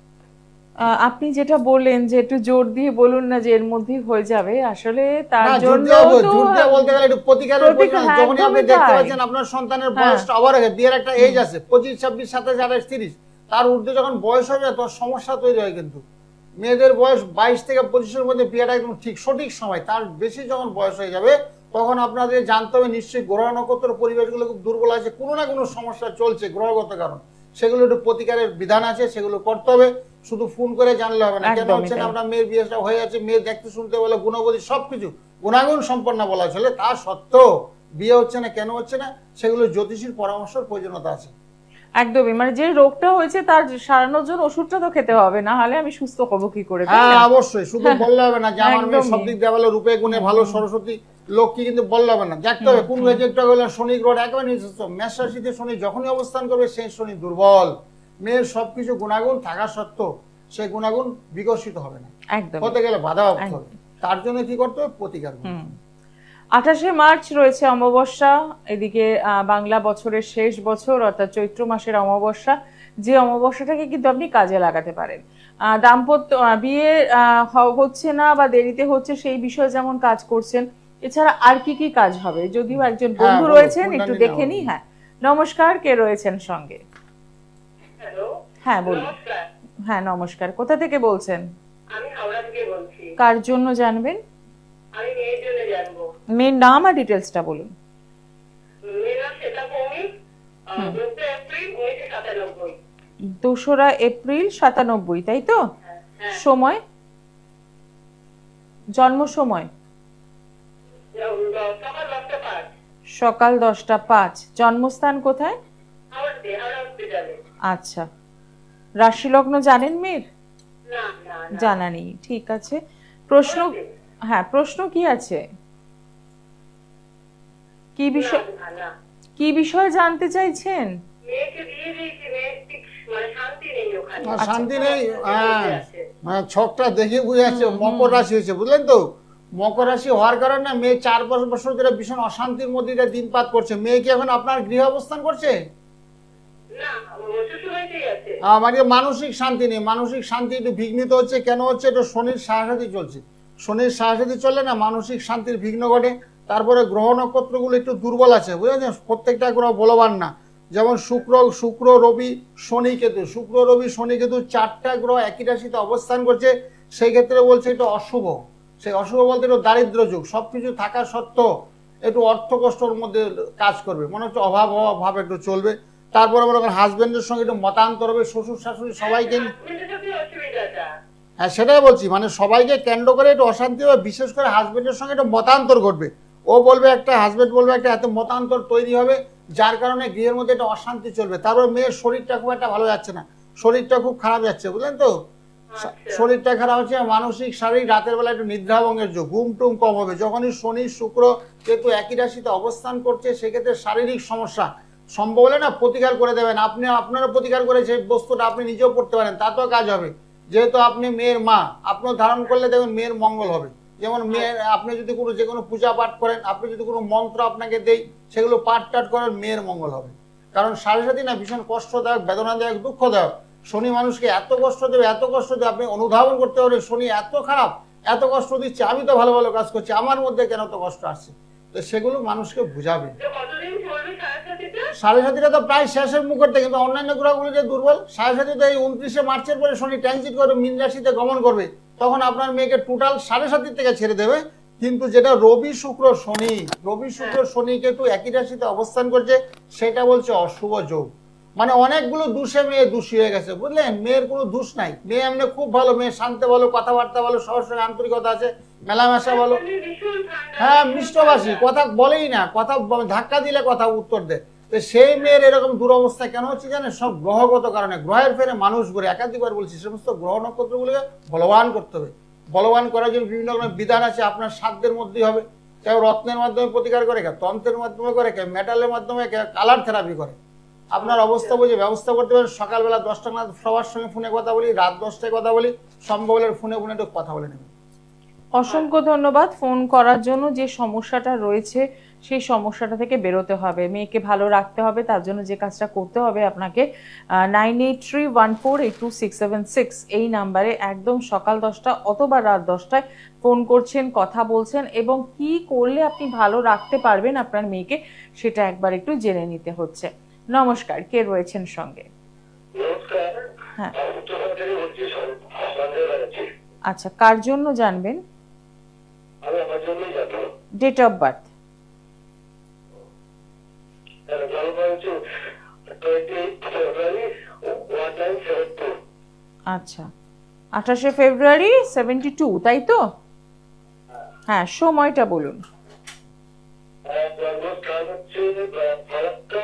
আপনি যেটা বললেন যে একটু জোর দিয়ে বলুন না যে এর মধ্যেই হয়ে যাবে, আসলে তার না, জন্য জোর দিয়ে বলতে গেলে একটু প্রতিকারের প্রয়োজন। হ্যাঁ, যখনই আপনি একদমই দেখতে তাই। পাচ্ছেন আপনার সন্তানের বয়সটা আবার আগে, বিয়ের একটা এজ আছে 25, 26, 27, 28, 30, তার ঊর্ধ্বে যখন বয়স হবে তখন সমস্যা তৈরি হয়। কিন্তু মেয়েদের বয়স 22 থেকে 25-এর মধ্যে বিয়েটা একদম ঠিক সঠিক সময়, তার বেশি যখন বয়স হয়ে যাবে তখন আপনাদের জানতে হবে নিশ্চয়ই গ্রহ নক্ষত্র পরিবেশগুলো খুব দুর্বল আছে, কোনো না কোনো সমস্যা চলছে গ্রহগত কারণ, সেগুলো একটু প্রতিকারের বিধান আছে, সেগুলো করতে হবে। শুধু ফোন করে জানলে হবে না, কেন একদমই হচ্ছে না তাই। আপনার মেয়ের বিয়েটা হয়ে যাচ্ছে, মেয়ে দেখতে শুনতে বলে গুণবতী সবকিছু গুণাগুণ সম্পন্ন বলা চলে, তা সত্ত্বেও বিয়ে হচ্ছে না, কেন হচ্ছে না, সেগুলো জ্যোতিষীর পরামর্শের প্রয়োজনীয়তা আছে। একদমই, মানে যে রোগটা হয়েছে তার সারানোর জন্য ওষুধটা তো খেতে হবে, না হলে আমি সুস্থ হবো কি করে, তাই হ্যাঁ না? অবশ্যই, শুধু বললে হবে না যে আমার মেয়ে একদমই। সব দিক দিয়ে ভালো, রূপে গুণে ভালো, সরস্বতী লক্ষ্মী, কিন্তু বললে হবে না, দেখতে হবে কোন রেজেক্টটা হলো। শনি গ্রহ একেবারে নিজস্ব মেষ রাশিতে শনি যখনই অবস্থান করবে সেই শনি দুর্বল, মেয়ের সবকিছু গুণাগুণ থাকা সত্ত্বেও সেই গুণাগুণ বিকশিত হবে না, একদম। হতে গেলে বাধা প্রাপ্ত হবে। তার জন্য কি করতে হবে? প্রতিকার করতে হবে। 28শে মার্চ রয়েছে অমাবস্যা, এদিকে বাংলা বছরের শেষ বছর অর্থাৎ চৈত্র মাসের অমাবস্যা, যে অমাবস্যাটাকে কিন্তু আপনি কাজে লাগাতে পারেন। দাম্পত্য বিয়ে হচ্ছে না বা দেরিতে হচ্ছে সেই বিষয়ে যেমন কাজ করছেন, এছাড়া আর কি কি কাজ হবে? যদিও একজন বন্ধু বলুন, রয়েছেন, কোনটা একটু নিয়ে দেখে নেওয়া নিই। হবে? হ্যাঁ, নমস্কার, কে রয়েছেন সঙ্গে? হ্যালো, হ্যাঁ বলুন। নমস্কার। হ্যাঁ নমস্কার, কোথা থেকে বলছেন? আমি হাওড়া থেকে বলছি। কার জন্য জানবেন? আমি মেয়ের জন্য জানবো। মেয়ের নাম আর ডিটেলসটা বলুন। মেয়ের নাম শ্বেতা ভৌমিক, 2 এপ্রিল 1997। 2রা এপ্রিল 97, তাই তো? হ্যাঁ, সময়, জন্ম সময়? সকাল 10টা 5। সকাল 10টা 5। জন্মস্থান কোথায়? হাওড়া হসপিটালে। আচ্ছা, রাশি লগ্ন জানেন মেয়ের? না না না। জানা নেই, ঠিক আছে। প্রশ্ন, হ্যাঁ প্রশ্ন কি আছে? কি বিষয়, না, না। কি বিষয় জানতে চাইছেন? মেয়েকে বিয়ে দিয়েছি, মেয়ের ঠিক মানে শান্তি নেই ওখানে। আর শান্তি নেই, আছে। মানে ছকটা দেখে বুঝে যাচ্ছে মকর রাশি হয়েছে, বুঝলেন তো। মকর রাশি হওয়ার কারণে মেয়ে 4 বছর ধরে ভীষণ অশান্তির মধ্যে দিয়ে দিনপাত করছে। মেয়ে কি এখন আপনার গৃহ অবস্থান করছে? না, শ্বশুরবাড়িতেই আছে। মানে মানসিক শান্তি নেই, মানসিক শান্তি একটু বিঘ্নিত হচ্ছে। কেন হচ্ছে? এটা শনির সাহায্যে চলছে, শনির সাহায্যে চললে না মানসিক শান্তির বিঘ্ন ঘটে। তারপরে গ্রহ নক্ষত্রগুলো একটু দুর্বল আছে, বুঝেছেন, প্রত্যেকটা গ্রহ বলবান না। যেমন শুক্র রবি শনি কেতু, শুক্র রবি শনি কেতু 4টা গ্রহ একই রাশিতে অবস্থান করছে, সেই ক্ষেত্রে বলছে এটা অশুভ। সেই অশুভ বলতে একটু দারিদ্র যুগ, সবকিছু থাকা সত্ত্বেও একটু অর্থ কষ্টর মধ্যে কাজ করবে, মনে হচ্ছে অভাব ভাব একটু চলবে। তারপরে মনে করেন হাজবেন্ডের সঙ্গে একটু মতান্তর হবে, শ্বশুর শাশুড়ি সবাইকে, হাজবেন্ডের সাথে অসুবিধাটা। হ্যাঁ সেটাই বলছি, মানে সবাইকে কেন্দ্র করে একটু অশান্তি হবে, বিশেষ করে হাজবেন্ডের সঙ্গে একটু মতান্তর ঘটবে। ও বলবে একটা, হাজবেন্ড বলবে একটা, এত মতান্তর তৈরি হবে, যার কারণে গৃহের মধ্যে একটা অশান্তি চলবে। তারপর মেয়ের শরীরটা খুব একটা ভালো যাচ্ছে না, শরীরটা খুব খারাপ যাচ্ছে, বুঝলেন তো। শরীরটা খারাপ হচ্ছে, মানসিক শারীরিক, রাতের বেলা একটু নিদ্রাভঙ্গের যোগ, ঘুম টুম কম হবে। যখনই শনি শুক্র যেহেতু একই রাশিতে অবস্থান করছে, সেক্ষেত্রে শারীরিক সমস্যা সম্ভব হলে না প্রতিকার করে দেবেন। আপনি আপনারা প্রতিকার করে সেই বস্তুটা আপনি নিজেও পড়তে পারেন, তাতেও কাজ হবে। যেহেতু আপনি মেয়ের মা, আপনিও ধারণ করলে দেখবেন মেয়ের মঙ্গল হবে। যেমন মেয়ের, আপনি যদি কোনো যে কোনো পূজা পাঠ করেন, আপনি যদি কোনো মন্ত্র আপনাকে দেই, সেগুলো পাঠ টাঠ করেন, মেয়ের মঙ্গল হবে। কারণ সাড়ে সাথী না ভীষণ কষ্টদায়ক, বেদনাদায়ক, দুঃখদায়ক। শনি মানুষকে এত কষ্ট দেবে, এত কষ্ট দেবে, আপনি অনুধাবন করতে পারবেন শনি এত খারাপ, এত কষ্ট দিচ্ছে, আমি তো ভালো ভালো কাজ করছি, আমার মধ্যে কেন তো কষ্ট আসছে। তো সেগুলো মানুষকে বুঝাবে। কতদিন চলবে সাড়ে সাড়ে সাথীটা তো প্রায় শেষের মুখের, কিন্তু অন্যান্য গ্রহগুলো যে দুর্বল। সাড়ে সাথী তো এই 29শে মার্চের পরে শনি ট্রানজিট করবে, মীন রাশিতে গমন করবে, তখন আপনার মেয়েকে টোটাল সাড়ে সাথীর থেকে ছেড়ে দেবে। কিন্তু যেটা রবি শুক্র শনি কিন্তু একই রাশিতে অবস্থান করছে, সেটা বলছে অশুভ যোগ। মানে অনেকগুলো দোষে মেয়ে দোষী হয়ে গেছে, বুঝলেন। মেয়ের কোনো দোষ নাই, মেয়ে এমনি খুব ভালো, মেয়ে শান্তি ভালো, কথাবার্তা ভালো, সবার সঙ্গে আন্তরিকতা আছে, মেলামেশা ভালো, হ্যাঁ মিষ্টভাষী, কথা বলেই না, কথা ধাক্কা দিলে কথা উত্তর দেয়। তো সেই মেয়ের এরকম দুরবস্থা কেন হচ্ছে জানেন? সব গ্রহগত কারণে। গ্রহের ফেরে মানুষ ঘুরে, একাধিকবার বলছি, সমস্ত গ্রহ নক্ষত্রগুলোকে বলবান করতে হবে, বলবান করার জন্য বিভিন্ন রকমের বিধান আছে, আপনার সাধ্যের মধ্যেই হবে। কেউ রত্নের মাধ্যমে প্রতিকার করে, কেউ তন্ত্রের মাধ্যমে করে, কেউ মেটালের মাধ্যমে, কেউ কালার থেরাপি করে। আপনার অবস্থা বুঝে ব্যবস্থা করতে পারেন। সকালবেলা 10টা নাগাদ সবার সঙ্গে ফোনে কথা বলি, রাত 10টায় কথা বলি, সম্ভব হলে ফোনে একটু কথা বলে নেবেন। অসংখ্য ধন্যবাদ ফোন করার জন্য। যে সমস্যাটা রয়েছে সেই সমস্যাটা থেকে বেরোতে হবে, মেয়েকে ভালো রাখতে হবে, তার জন্য যে কাজটা করতে হবে আপনাকে 9831482676 এই নাম্বারে একদম সকাল 10টা অথবা রাত 10টায় ফোন করছেন, কথা বলছেন, এবং কি করলে আপনি ভালো রাখতে পারবেন আপনার মেয়েকে সেটা একবার একটু জেনে নিতে হচ্ছে। নমস্কার, কে রয়েছেন সঙ্গে? নমস্কার। হ্যাঁ, আমি তো সরকারি হচ্ছি সন্দেহ আছে। আচ্ছা, কার জন্য জানবেন? আমি আমার জন্যই যাবো। Date of birth? জন্ম হচ্ছে 28 ফেব্রুয়ারি 1972। আচ্ছা, 28শে ফেব্রুয়ারি 72, তাই তো? হ্যাঁ, সময়টা বলুন। জন্মস্থান হচ্ছে ফারাক্কা,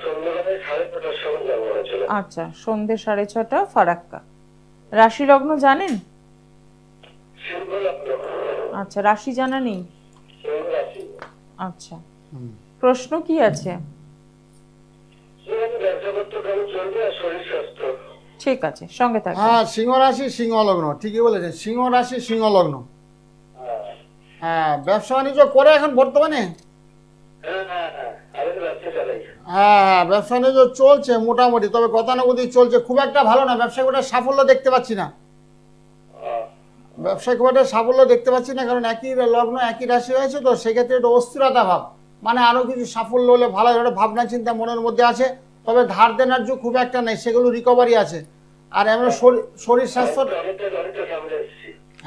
সন্ধ্যাবেলায় 6:30টার সময় জন্ম হয়েছিল। আচ্ছা, সন্ধ্যে 6:30 ফারাক্কা। রাশি লগ্ন জানেন? সিংহ লগ্ন। আচ্ছা, রাশি জানা নেই? সিংহ রাশি। আচ্ছা, প্রশ্ন কি আছে? ব্যবসা করতে কেমন চলবে আর শরীর স্বাস্থ্য? ঠিক আছে, সঙ্গে থাকুন। হ্যাঁ, সিংহ রাশি সিংহ লগ্ন, ঠিকই বলেছেন, সিংহ রাশি সিংহ লগ্ন। হ্যাঁ, ব্যবসা বাণিজ্য করে এখন বর্তমানে? আমি তো ব্যবসা চালাই। হ্যাঁ, ব্যবসা বাণিজ্য চলছে মোটামুটি, তবে গতানুগতিক চলছে, খুব একটা ভালো না। ব্যবসায় কোনো সাফল্য দেখতে পাচ্ছি না, ব্যবসায় খুব একটা সাফল্য দেখতে পাচ্ছি না, কারণ একই লগ্ন একই রাশি হয়েছে তো, সেক্ষেত্রে একটু অস্থিরতা ভাব, মানে আরো কিছু সাফল্য হলে ভালো, একটা ভাবনা চিন্তা মনের মধ্যে আছে, তবে ধার দেনার যুগ খুব একটা নেই, সেগুলো রিকভারি আছে। আর এমন শরীর স্বাস্থ্য,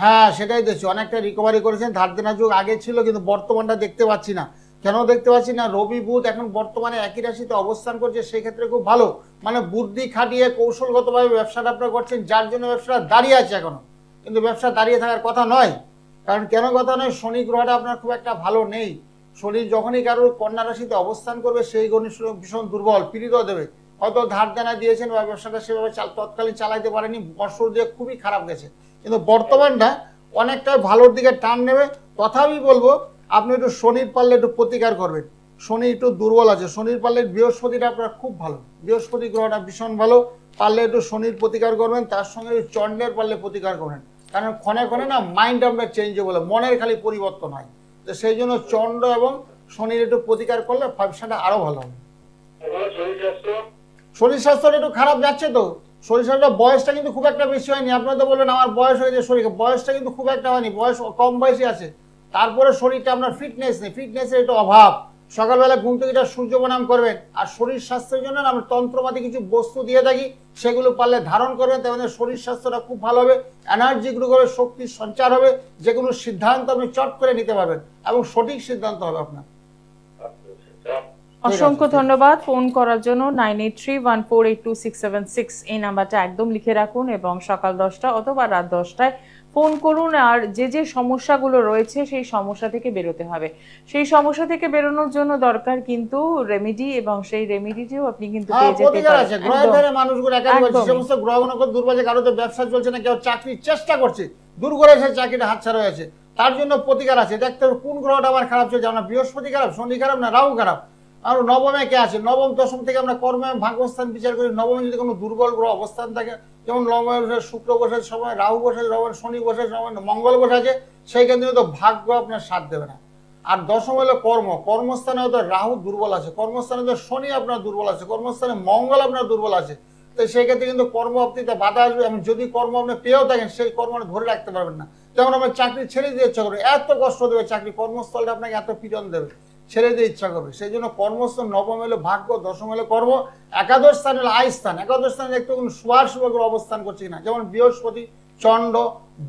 হ্যাঁ সেটাই দেখছি, অনেকটা রিকভারি করেছেন। ধার দেনার যুগ আগে ছিল, কিন্তু বর্তমানটা দেখতে পাচ্ছি না। কেন দেখতে পাচ্ছি না? রবি বুধ এখন বর্তমানে একই রাশিতে অবস্থান করছে, সেই ক্ষেত্রে খুব ভালো, মানে বুদ্ধি খাটিয়ে কৌশলগতভাবে ব্যবসাটা আপনারা করছেন, যার জন্য ব্যবসাটা দাঁড়িয়ে আছে এখনো, কিন্তু ব্যবসা দাঁড়িয়ে থাকার কথা নয়। কারণ কেন কথা নয়, শনি গ্রহটা আপনার খুব একটা ভালো নেই। শনি যখনই কারোর কন্যা রাশিতে অবস্থান করবে, সেই গণিত ভীষণ দুর্বল, পীড়িত দেবে। হয়তো ধার দেনা দিয়েছেন বা ব্যবসাটা সেভাবে তৎকালীন চালাইতে পারেনি, বছর দিয়ে খুবই খারাপ গেছে, কিন্তু বর্তমানটা অনেকটা ভালোর দিকে টান নেবে। তথাপি বলবো আপনি একটু শনির পারলে একটু প্রতিকার করবেন, শনি একটু দুর্বল আছে। শনির পারলে বৃহস্পতিটা আপনার খুব ভালো, বৃহস্পতি গ্রহটা ভীষণ ভালো, পারলে একটু শনির প্রতিকার করবেন, তার সঙ্গে চন্ডের পারলে প্রতিকার করবেন। কারণ ক্ষণে ক্ষণে না মাইন্ড আপনার চেঞ্জেবল, মনের খালি পরিবর্তন হয়, তো সেই জন্য চন্ড এবং শনির একটু প্রতিকার করলে ব্যবসাটা আরো ভালো হবে। শরীর স্বাস্থ্যটা একটু খারাপ যাচ্ছে তো, শরীর স্বাস্থ্য বয়সটা কিন্তু খুব একটা বেশি হয়নি। আপনারা তো বলবেন আমার বয়স হয়েছে, শরীর বয়সটা কিন্তু খুব একটা হয়নি, বয়স কম বয়সে আছে, তারপরে শরীরটা আপনার ফিটনেস নেই, ফিটনেসের একটু অভাব। সকালবেলা ঘুম থেকে সূর্য প্রণাম করবেন, আর শরীর স্বাস্থ্যের জন্য আমরা তন্ত্রমাতি কিছু বস্তু দিয়ে থাকি, সেগুলো পারলে ধারণ করবেন, তাহলে শরীর স্বাস্থ্যটা খুব ভালো হবে, এনার্জি গ্রো হবে, শক্তির সঞ্চার হবে, যে কোনো সিদ্ধান্ত আপনি চট করে নিতে পারবেন এবং সঠিক সিদ্ধান্ত হবে আপনার। অসংখ্য ধন্যবাদ ফোন করার জন্য। 9831482676 এই নাম্বারটা একদম লিখে রাখুন এবং সকাল 10টা অথবা রাত 10টায় ফোন করুন। আর যে যে সমস্যাগুলো রয়েছে সেই সমস্যা থেকে বেরোতে হবে, সেই সমস্যা থেকে বেরোনোর জন্য দরকার কিন্তু রেমেডি, এবং সেই রেমেডিটিও আপনি কিন্তু পেয়ে যেতে পারেন। গ্রহের মানুষগুলো একাধিক সমস্ত গ্রহগুলো দুর্বল, কারো তো ব্যবসা চলছে না, কেউ চাকরির চেষ্টা করছে, দূর করে এসে চাকরিটা হাতছাড়া হয়েছে, তার জন্য প্রতিকার আছে। দেখতে হবে কোন গ্রহটা আমার খারাপ চলছে, আমরা বৃহস্পতি খারাপ, শনি খারাপ, না রাহু খারাপ। আর নবমে কে আছে, নবম দশম থেকে আমরা কর্মে ভাগ্যস্থান বিচার করি। নবমে যদি কোনো দুর্বল গ্রহ অবস্থান থাকে, যেমন নবমে শুক্র বসে সময়, রাহু বসে সময়, শনি বসে সময়, মঙ্গল বসে আছে, সেই ক্ষেত্রে তো ভাগ্য আপনার সাথ দেবে না। আর দশম হলো কর্ম, কর্মস্থানে হয়তো রাহু দুর্বল আছে, কর্মস্থানে তো শনি আপনার দুর্বল আছে, কর্মস্থানে মঙ্গল আপনার দুর্বল আছে, তো সেই ক্ষেত্রে কিন্তু কর্মপ্রাপ্তিতে বাধা আসবে। এবং যদি কর্ম আপনি পেয়েও থাকেন, সেই কর্মটা ধরে রাখতে পারবেন না। যেমন আমরা চাকরি ছেড়ে দিয়ে ইচ্ছা করবে, এত কষ্ট দেবে চাকরি, কর্মস্থলটা আপনাকে এত পীড়ন দেবে, ছেড়ে দিয়ে ইচ্ছা করবে। সেই জন্য কর্মস্থান, নবম হলো ভাগ্য, দশম হলো কর্ম, একাদশ স্থান হলো আয় স্থান। একাদশ স্থানে দেখতে কোনো শুভার শুভগ্রহ অবস্থান করছে কিনা, যেমন বৃহস্পতি, চন্ড,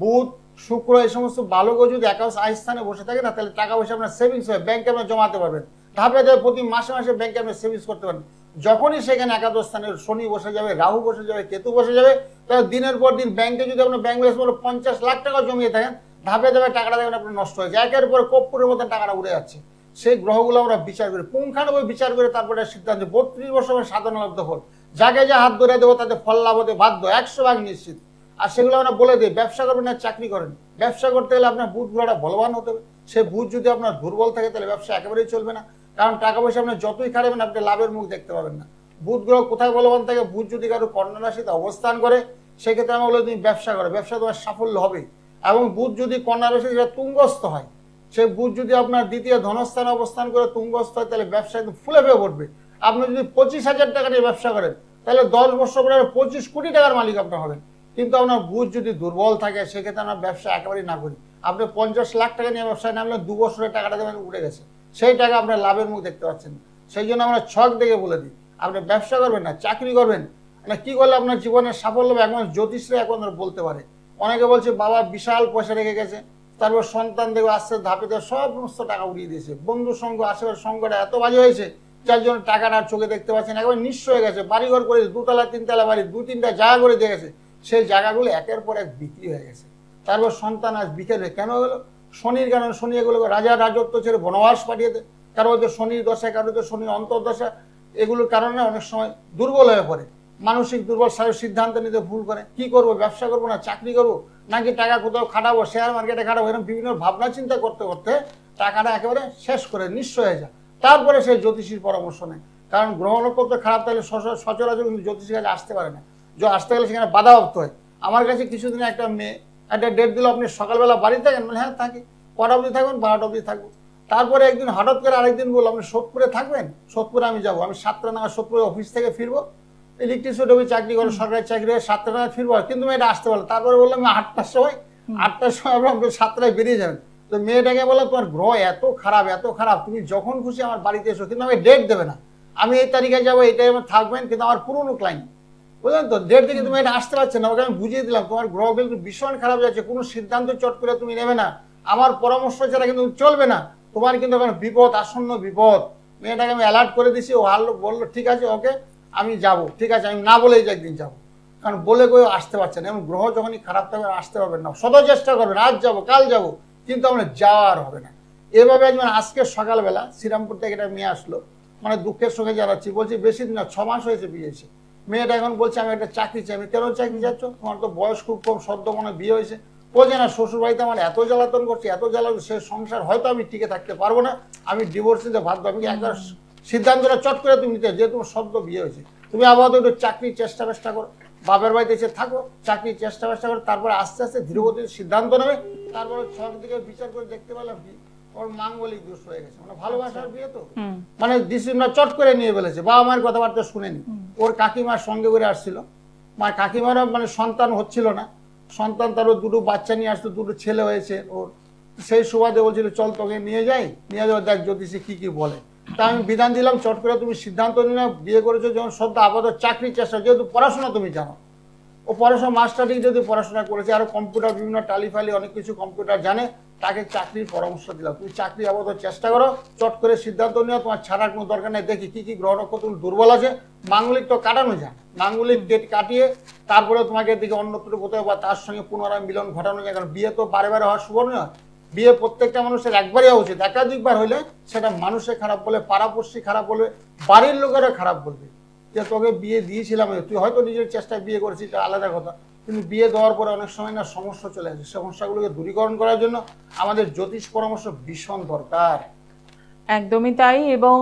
বুধ, শুক্র, এই সমস্ত বালকও যদি একাদশ আয় স্থানে বসে থাকে না, তাহলে টাকা পয়সা আপনার সেভিংস হবে, ব্যাংকে আপনার জমাতে পারবেন, ধাপে ধাপে প্রতি মাসে মাসে ব্যাংকে আপনি সেভিংস করতে পারেন। যখনই সেখানে একাদশ স্থানে শনি বসে যাবে, রাহু বসে যাবে, কেতু বসে যাবে, তাহলে দিনের পর দিন ব্যাংকে যদি আপনার ব্যাংক ব্যালেন্স 50 লাখ টাকা জমিয়ে থাকেন, ধাপে ধাপে টাকাটা দেখবেন আপনার নষ্ট হয়েছে, একের পর কর্পূরের মধ্যে টাকাটা উড়ে যাচ্ছে। সেই গ্রহগুলো আমরা বিচার করি, পুঙ্খানুপুঙ্খ বিচার করে তারপরে সিদ্ধান্ত। 32 বছর সাধনা লব্ধ ফল, যাকে যা হাত ধরে দেবো তাতে ফল লাভ হতে বাধ্য, 100 ভাগ নিশ্চিত। আর সেগুলো আমরা বলে দিই, ব্যবসা করবেন না চাকরি করেন। ব্যবসা করতে গেলে আপনার বুধ গ্রহটা বলবান হতে হবে। সে বুধ যদি আপনার দুর্বল থাকে তাহলে ব্যবসা একেবারেই চলবে না, কারণ টাকা পয়সা আপনি যতই খাটাবেন আপনি লাভের মুখ দেখতে পাবেন না। বুধ গ্রহ কোথায় বলবান থাকে? বুধ যদি কারো কন্যা রাশিতে অবস্থান করে সেক্ষেত্রে আমরা বলে তুমি ব্যবসা করো, ব্যবসা তোমার সাফল্য হবে। এবং বুধ যদি কন্যা রাশি তুঙ্গস্থ হয়, সে বুধ যদি আপনার দ্বিতীয় ধনস্থানে অবস্থান করে তুঙ্গস্থ হয় তাহলে ব্যবসা একদম ফুলে ফেয়ে পড়বে। আপনি যদি 25,000 টাকা নিয়ে ব্যবসা করেন তাহলে 10 বছর পরে 25 কোটি টাকার মালিক আপনার হবেন। কিন্তু আপনার বুধ যদি দুর্বল থাকে সেক্ষেত্রে আমরা ব্যবসা একেবারেই না করি। আপনি 50 লাখ টাকা নিয়ে ব্যবসায় নামলে 2 বছরের টাকাটা দেবেন উঠে গেছে, সেই টাকা আপনার লাভের মুখ দেখতে পাচ্ছেন। সেই জন্য আমরা ছক দেখে বলে দিই, আপনি ব্যবসা করবেন না চাকরি করবেন না, কি করলে আপনার জীবনের সাফল্য হবে এখন জ্যোতিষরা এখন বলতে পারে। অনেকে বলছে বাবা বিশাল পয়সা রেখে গেছে, তারপর সন্তান দেখবে আসছে ধাপে ধাপে সমস্ত টাকা উড়িয়ে দিয়েছে, বন্ধু সঙ্গ আশেপাশের সঙ্গটা এত বাজে হয়েছে যার জন্য টাকাটা চোখে দেখতে পাচ্ছেন, একবার নিঃস্ব হয়ে গেছে। বাড়িঘর করে 2 তলা 3 তলা বাড়ি 2-3টা জায়গা করে দিয়ে গেছে, সেই জায়গাগুলো একের পর এক বিক্রি হয়ে গেছে। তারপর সন্তান আজ বিকেলে কেন হলো? শনির কারণে। শনি এগুলো রাজার রাজত্ব ছেড়ে বনবাস পাঠিয়ে দেয়, কারো হচ্ছে শনির দশা, কারো হচ্ছে শনির অন্তর্দশা, এগুলোর কারণে অনেক সময় দুর্বল হয়ে পড়ে, মানসিক দুর্বল, সিদ্ধান্ত নিতে ভুল করে। কি করবো? ব্যবসা করবো না চাকরি করবো, নাকি টাকা কোথাও খাটাবো, শেয়ার মার্কেটে খাটাবো, এরকম বিভিন্ন ভাবনা চিন্তা করতে করতে টাকাটা একেবারে শেষ করে নিঃস্ব হয়ে যায়। তারপরে সে জ্যোতিষীর পরামর্শ নেয়, কারণ গ্রহ নক্ষত্র খারাপ থাকলে সচরাচর কিন্তু জ্যোতিষীর কাছে আসতে পারে না। যে আসতে গেলে সেখানে বাধাপ্রাপ্ত হয়। আমার কাছে কিছুদিন একটা মেয়ে একটা ডেট দিল, আপনি সকালবেলা বাড়ি থাকেন? মানে হ্যাঁ থাকি। কটা অবধি থাকবেন? 12টা অবধি থাকবো। তারপরে একদিন হঠাৎ করে আরেকদিন বললো আপনি সোদপুরে থাকবেন? সোদপুরে আমি যাবো, আমি 7টা নাগাদ সোদপুরে অফিস থেকে ফিরবো, ইলেকট্রিসিটি অফিস চাকরি করে সরকারি চাকরি হয়ে 7টা নাগাদ ফিরবো, কিন্তু মেয়েটা আসতে পারলো। তারপরে বললাম 8টার সময় আপনি 7টায় বেরিয়ে যাবেন। তো মেয়েটাকে বললো তোমার গ্রহ এত খারাপ, তুমি যখন খুশি আমার বাড়িতে এসো, কিন্তু আমি ডেট দেবে না, আমি এই তারিখে যাবো, এই টাইমে থাকবেন, কিন্তু আমার পুরনো ক্লায়েন্ট, বুঝলেন তো, ডেট থেকে তুমি এটা আসতে পারছে না। ওকে আমি বুঝিয়ে দিলাম তোমার গ্রহ কিন্তু ভীষণ খারাপ যাচ্ছে, কোনো সিদ্ধান্ত চট করে তুমি নেবে না, আমার পরামর্শ ছাড়া কিন্তু চলবে না, তোমার কিন্তু এখন বিপদ, আসন্ন বিপদ। মেয়েটাকে আমি অ্যালার্ট করে দিছি, ও বললো ঠিক আছে ওকে আমি যাব, ঠিক আছে আমি না বলেই যে একদিন যাবো, কারণ বলে কেউ আসতে পারছে না। এবং গ্রহ যখনই খারাপ থাকবে আসতে পারবেন না, শত চেষ্টা করবেন আজ যাবো কাল যাবো, কিন্তু আমরা যাওয়ার হবে না। এভাবে আজকে সকালবেলা শ্রীরামপুর থেকে একটা মেয়ে আসলো, মানে দুঃখের সঙ্গে জানাচ্ছি, বলছি বেশি দিন না 6 মাস হয়েছে বিয়ে হয়েছে। মেয়েটা এখন বলছে আমি একটা চাকরি চাই। আমি কেন চাকরি চাচ্ছ? তোমার তো বয়স খুব কম, সদ্য মনে বিয়ে হয়েছে। বলছে না শ্বশুর বাড়িতে আমার এত জ্বালাতন করছে, এত জ্বালাতন, সে সংসার হয়তো আমি টিকে থাকতে পারবো না, আমি ডিভোর্স নিতে বাধ্য। আমি একবার সিদ্ধান্তটা চট করে তুমি নিতে, যে তোমার সদ্য বিয়ে হয়েছে, তুমি আপাতত একটু চাকরির চেষ্টা করো, বাপের বাড়িতে এসে থাকো, চাকরির চেষ্টা করো, তারপরে আস্তে আস্তে ধীরগতির সিদ্ধান্ত নেবে। তারপরে ছক দিকে বিচার করে দেখতে পেলাম কি ওর মাঙ্গলিক দোষ হয়ে গেছে, মানে ভালোবাসার বিয়ে তো, মানে ডিসিশনটা চট করে নিয়ে ফেলেছে, বাবা মায়ের কথাবার্তা শুনেনি। ওর কাকিমার সঙ্গে করে আসছিল, মা কাকিমারও মানে সন্তান হচ্ছিল না, সন্তান তারও 2টো বাচ্চা নিয়ে আসতো, 2টো ছেলে হয়েছে ওর। সেই সুবাদে বলছিল চল তোকে নিয়ে যাই, নিয়ে যাও দেখ জ্যোতিষী কি বলে। তা আমি বিধান দিলাম চট করে তুমি সিদ্ধান্ত নিলে, বিয়ে করেছো যখন সদ্য আপাতত চাকরির চেষ্টা, যেহেতু পড়াশোনা তুমি জানো, ও পড়াশোনা মাস্টারিং যদি পড়াশোনা করেছে, আরো কম্পিউটার বিভিন্ন টালি ফালি অনেক কিছু কম্পিউটার জানে, তাকে চাকরির পরামর্শ দিলাম, তুমি চাকরি আপাতত চেষ্টা করো, চট করে সিদ্ধান্ত নিও, তোমার ছাড়ার কোনো দরকার নেই। দেখি কি গ্রহ নক্ষত্র দুর্বল আছে, মাঙ্গলিক তো কাটানো যায়, মাঙ্গলিক ডেট কাটিয়ে তারপরে তোমাকে দিকে অন্যত্র কোথাও বা তার সঙ্গে পুনরায় মিলন ঘটানো যায়। কারণ বিয়ে তো বারে বারে হওয়ার সুবর্ণ নয়, বিয়ে প্রত্যেকটা মানুষের একবারই হওয়া উচিত। একাধিকবার হইলে সেটা মানুষে খারাপ বলে, পাড়াপড়শি খারাপ বলবে, বাড়ির লোকেরা খারাপ বলবে, যে তোকে বিয়ে দিয়েছিলাম, তুই হয়তো নিজের চেষ্টায় বিয়ে করেছিস, এটা আলাদা কথা, কিন্তু বিয়ে দেওয়ার পরে অনেক সময় না সমস্যা চলে আসে। সমস্যাগুলোকে দূরীকরণ করার জন্য আমাদের জ্যোতিষ পরামর্শ ভীষণ দরকার। একদমই তাই। এবং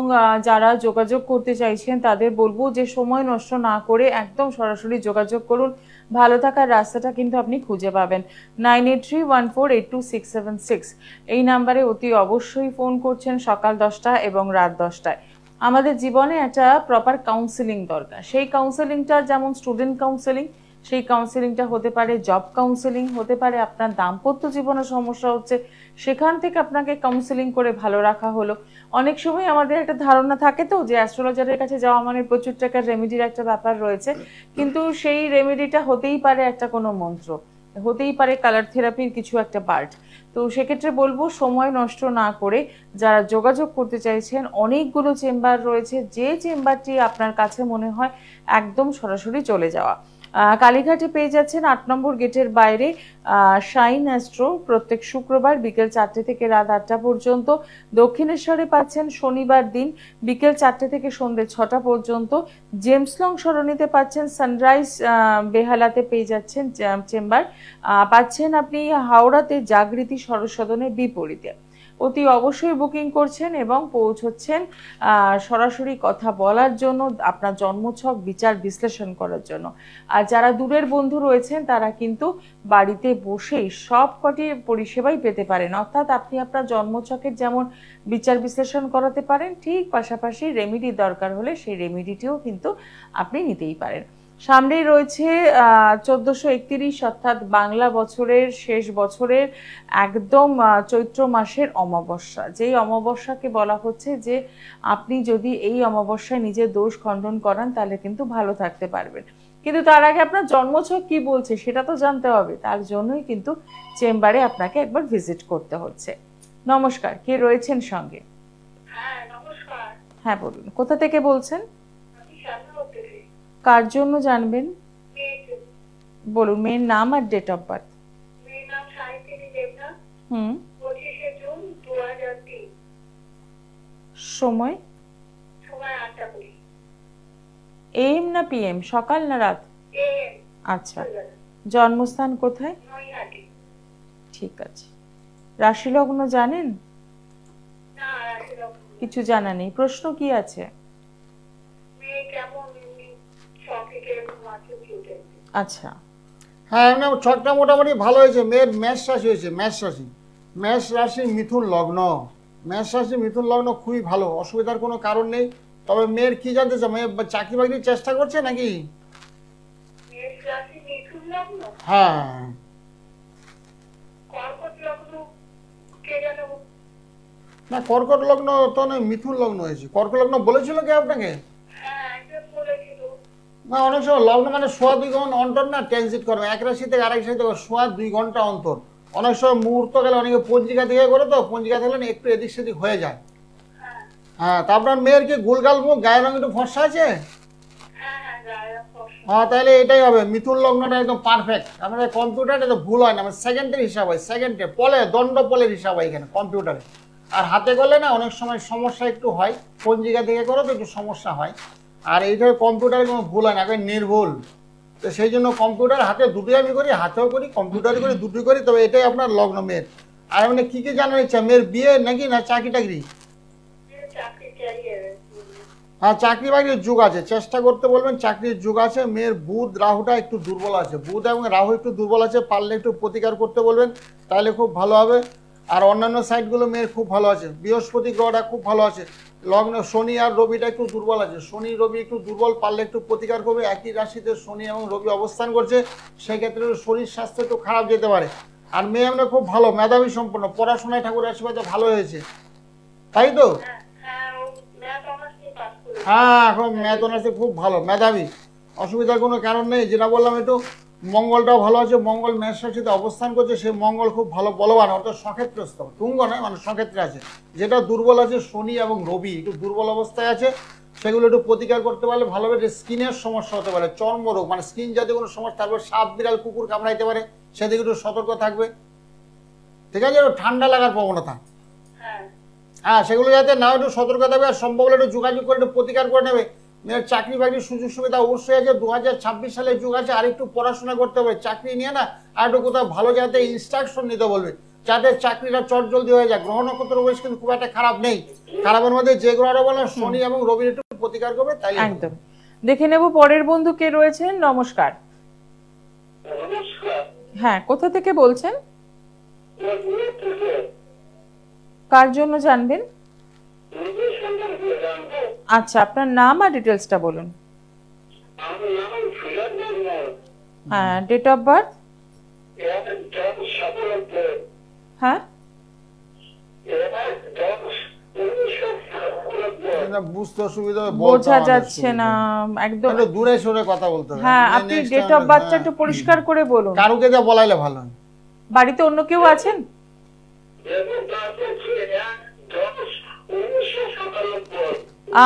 যারা যোগাযোগ করতে চাইছেন তাদের বলবো যে সময় নষ্ট না করে একদম সরাসরি যোগাযোগ করুন, ভালো থাকার রাস্তাটা কিন্তু আপনি খুঁজে পাবেন। 9831482676 এই নাম্বারে অতি অবশ্যই ফোন করছেন সকাল 10টা এবং রাত 10টায়। আমাদের জীবনে একটা প্রপার কাউন্সেলিং দরকার। সেই কাউন্সেলিংটা যেমন স্টুডেন্ট কাউন্সেলিং, সেই কাউন্সেলিংটা হতে পারে জব কাউন্সেলিং, হতে পারে আপনার দাম্পত্য জীবনে সমস্যা হচ্ছে, সেখান থেকে আপনাকে কাউন্সেলিং করে ভালো রাখা হলো। অনেক সময় আমাদের একটা ধারণা থাকে তো যে অ্যাস্ট্রোলজারের কাছে যাওয়া মানে প্রচুর টাকার রেমেডির একটা ব্যাপার রয়েছে, কিন্তু সেই রেমেডিটা হতেই পারে একটা কোনো মন্ত্র, হতেই পারে কালার থেরাপির কিছু একটা পার্ট। তো সেক্ষেত্রে বলবো সময় নষ্ট না করে যারা যোগাযোগ করতে চাইছেন, অনেকগুলো চেম্বার রয়েছে, যে চেম্বারটি আপনার কাছে মনে হয় একদম সরাসরি চলে যাওয়া। কালীঘাটে পেয়ে যাচ্ছেন 8 নম্বর গেটের বাইরে শাইন অ্যাস্ট্রো প্রত্যেক শুক্রবার বিকেল 4টে থেকে রাত 8টা পর্যন্ত। দক্ষিণেশ্বরে পাচ্ছেন শনিবার দিন বিকেল 4টে থেকে সন্ধ্যে 6টা পর্যন্ত। জেমস লং সরণিতে পাচ্ছেন সানরাইজ বেহালাতে পেয়ে যাচ্ছেন চেম্বার। পাচ্ছেন আপনি হাওড়াতে জাগৃতি সরস্বদনের বিপরীতে। অতি অবশ্যই বুকিং করছেন এবং পৌঁছচ্ছেন সরাসরি কথা বলার জন্য, আপনার জন্মছক বিচার বিশ্লেষণ করার জন্য। আর যারা দূরের বন্ধু রয়েছেন তারা কিন্তু বাড়িতে বসেই সব কটি পরিষেবাই পেতে পারেন। অর্থাৎ আপনি আপনার জন্মছকের যেমন বিচার বিশ্লেষণ করাতে পারেন, ঠিক পাশাপাশি রেমেডি দরকার হলে সেই রেমেডিটিও কিন্তু আপনি নিতেই পারেন। সামনেই রয়েছে 1431 অর্থাৎ বাংলা বছরের শেষ বছরের একদম চৈত্র মাসের অমাবস্যা, যেই অমাবস্যাকে বলা হচ্ছে যে আপনি যদি এই অমাবস্যায় নিজের দোষ খণ্ডন করান তাহলে কিন্তু ভালো থাকতে পারবেন। কিন্তু তার আগে আপনার জন্মছক কি বলছে সেটা তো জানতে হবে, তার জন্যই কিন্তু চেম্বারে আপনাকে একবার ভিজিট করতে হচ্ছে। নমস্কার, কে রয়েছেন সঙ্গে? হ্যাঁ নমস্কার। হ্যাঁ বলুন, কোথা থেকে বলছেন? আমি শ্যামনগর থেকে। কার জন্য জানবেন মেয়ের বলুন, মেয়ের নাম আর ডেট অফ বার্থ। নাম সাহিত্যিনী দেবনাথ। 25শে জুন 2003। সময়? সময় 8টা 20। এম না পিএম, সকাল না রাত? এম। আচ্ছা, জন্মস্থান কোথায়? নৈহাটি। ঠিক আছে। রাশি লগ্ন জানেন? না রাশি লগ্ন কিছু জানা নেই। প্রশ্ন কি আছে? মেয়ে কেমন এমনি শখে কিরকম আছে চলতে? আচ্ছা, হ্যাঁ এমনি ছকটা মোটামুটি ভালো হয়েছে। মেয়ের মেষ রাশি হয়েছে, মেষ রাশি। মেষ রাশি মিথুন লগ্ন, মেষ রাশি মিথুন লগ্ন খুবই ভালো, অসুবিধার কোনো কারণ নেই। তবে মেয়ের কি জানতে চাও, মেয়ে চাকরি বাকরির চেষ্টা করছে নাকি? মেষ রাশি মিথুন লগ্ন। হ্যাঁ কর্কট লগ্ন কে জানো? না কর্কট লগ্ন তো নয়, মিথুন লগ্ন হয়েছে। কর্কট লগ্ন বলেছিল কে আপনাকে? হ্যাঁ একজন বলেছিল। না অনেক সময় লগ্ন মানে সোয়া 2 ঘন্টা অন্তর না ট্রানজিট করবে, এক রাশি থেকে আরেক রাশি থেকে সোয়া 2 ঘন্টা অন্তর। অনেক সময় মুহূর্ত গেলে অনেকে পঞ্জিকা থেকে করে, তো পঞ্জিকা থাকলে না একটু এদিক সেদিক হয়ে যায়। হ্যাঁ তা আপনার মেয়ের কি গোলগাল মুখ, গায়ের রঙ একটু ফর্সা আছে? হ্যাঁ তাহলে এটাই হবে, মিথুন লগ্নটা একদম পারফেক্ট। আমাদের কম্পিউটারে তো ভুল হয় না, আমার সেকেন্ডের হিসাব হয়, সেকেন্ডে পলে দণ্ড পলের হিসাব হয় এখানে কম্পিউটারে। আর হাতে করলে না অনেক সময় সমস্যা একটু হয়, পঞ্জিকা থেকে করো তো একটু সমস্যা হয়। আর এইটা কম্পিউটারে কোনো ভুল হয় না, এখন নির্ভুল। তো সেই জন্য কম্পিউটার হাতে দুটোই আমি করি, হাতেও করি কম্পিউটারে করি, দুটোই করি। তবে এটাই আপনার লগ্ন মেয়ের। আর মানে কী কী জানার ইচ্ছা মেয়ের, বিয়ে নাকি না চাকরি টাকরি? হ্যাঁ চাকরি বাকরির যুগ আছে, চেষ্টা করতে বলবেন, চাকরির যুগ আছে। মেয়ের বুধ রাহুটা একটু দুর্বল আছে, বুধ এবং রাহু একটু দুর্বল আছে, পারলে একটু প্রতিকার করতে বলবেন, তাহলে খুব ভালো হবে। আর অন্যান্য সাইডগুলো মেয়ের খুব ভালো আছে, বৃহস্পতি গ্রহটা খুব ভালো আছে। লগ্ন শনি আর রবিটা একটু দুর্বল আছে, শনি রবি একটু দুর্বল, পারলে একটু প্রতিকার করবে। একই রাশিতে শনি এবং রবি অবস্থান করছে, সেক্ষেত্রে শরীর স্বাস্থ্য একটু খারাপ যেতে পারে। আর মেয়ে আমরা খুব ভালো মেধাবী সম্পন্ন, পড়াশোনায় ঠাকুরের আশীর্বাদে ভালো হয়েছে, তাই তো? হ্যাঁ এখন ম্যাথ অনার্সে খুব ভালো, মেধাবী, অসুবিধার কোনো কারণ নেই। যেটা বললাম একটু মঙ্গলটাও ভালো আছে, মঙ্গল মেষ রাশিতে অবস্থান করছে, সেই মঙ্গল খুব ভালো বলবান, অর্থাৎ সক্ষেত্রস্থ, তুঙ্গ নয় মানে সক্ষেত্রে আছে। যেটা দুর্বল আছে শনি এবং রবি একটু দুর্বল অবস্থায় আছে, সেগুলো একটু প্রতিকার করতে পারলে ভালো হবে। স্কিনের সমস্যা হতে পারে, চর্মরোগ মানে স্কিন জাতীয় কোনো সমস্যা, তারপর সাপ বিড়াল কুকুর কামড়াইতে পারে, সেদিকে একটু সতর্ক থাকবে, ঠিক আছে? ঠান্ডা লাগার প্রবণতা, হ্যাঁ সেগুলো যাতে না একটু সতর্ক থাকবে। আর সম্ভব হলে একটু যোগাযোগ করে একটু প্রতিকার করে নেবে। মেয়ের চাকরি বাকরির সুযোগ সুবিধা অবশ্যই আছে, 2026 সালের যুগ আছে। আর একটু পড়াশোনা করতে হবে, চাকরি নিয়ে না আর একটু কোথাও ভালো যাতে ইনস্ট্রাকশন নিতে বলবে, যাতে চাকরিটা চটজলদি হয়ে যায়। গ্রহ নক্ষত্র বয়স কিন্তু খুব একটা খারাপ নেই, খারাপের মধ্যে যে গ্রহটা বললাম শনি এবং রবির একটু প্রতিকার করবে, তাই একদম। দেখে নেব পরের বন্ধু কে রয়েছেন। নমস্কার। হ্যাঁ কোথা থেকে বলছেন? কার জন্য জানবেন? আচ্ছা আপনার নাম আর ডিটেলসটা বলুন। হ্যাঁ ডেট অফ বার্থ? হ্যাঁ বুঝতে অসুবিধা, বোঝা যাচ্ছে না একদম, দূরে সরে কথা বলতে হবে। হ্যাঁ আপনি ডেট অফ বার্থটা একটু পরিষ্কার করে বলুন। কারুকে যা বলাইলে ভালো হয়। বাড়িতে অন্য কেউ আছেন?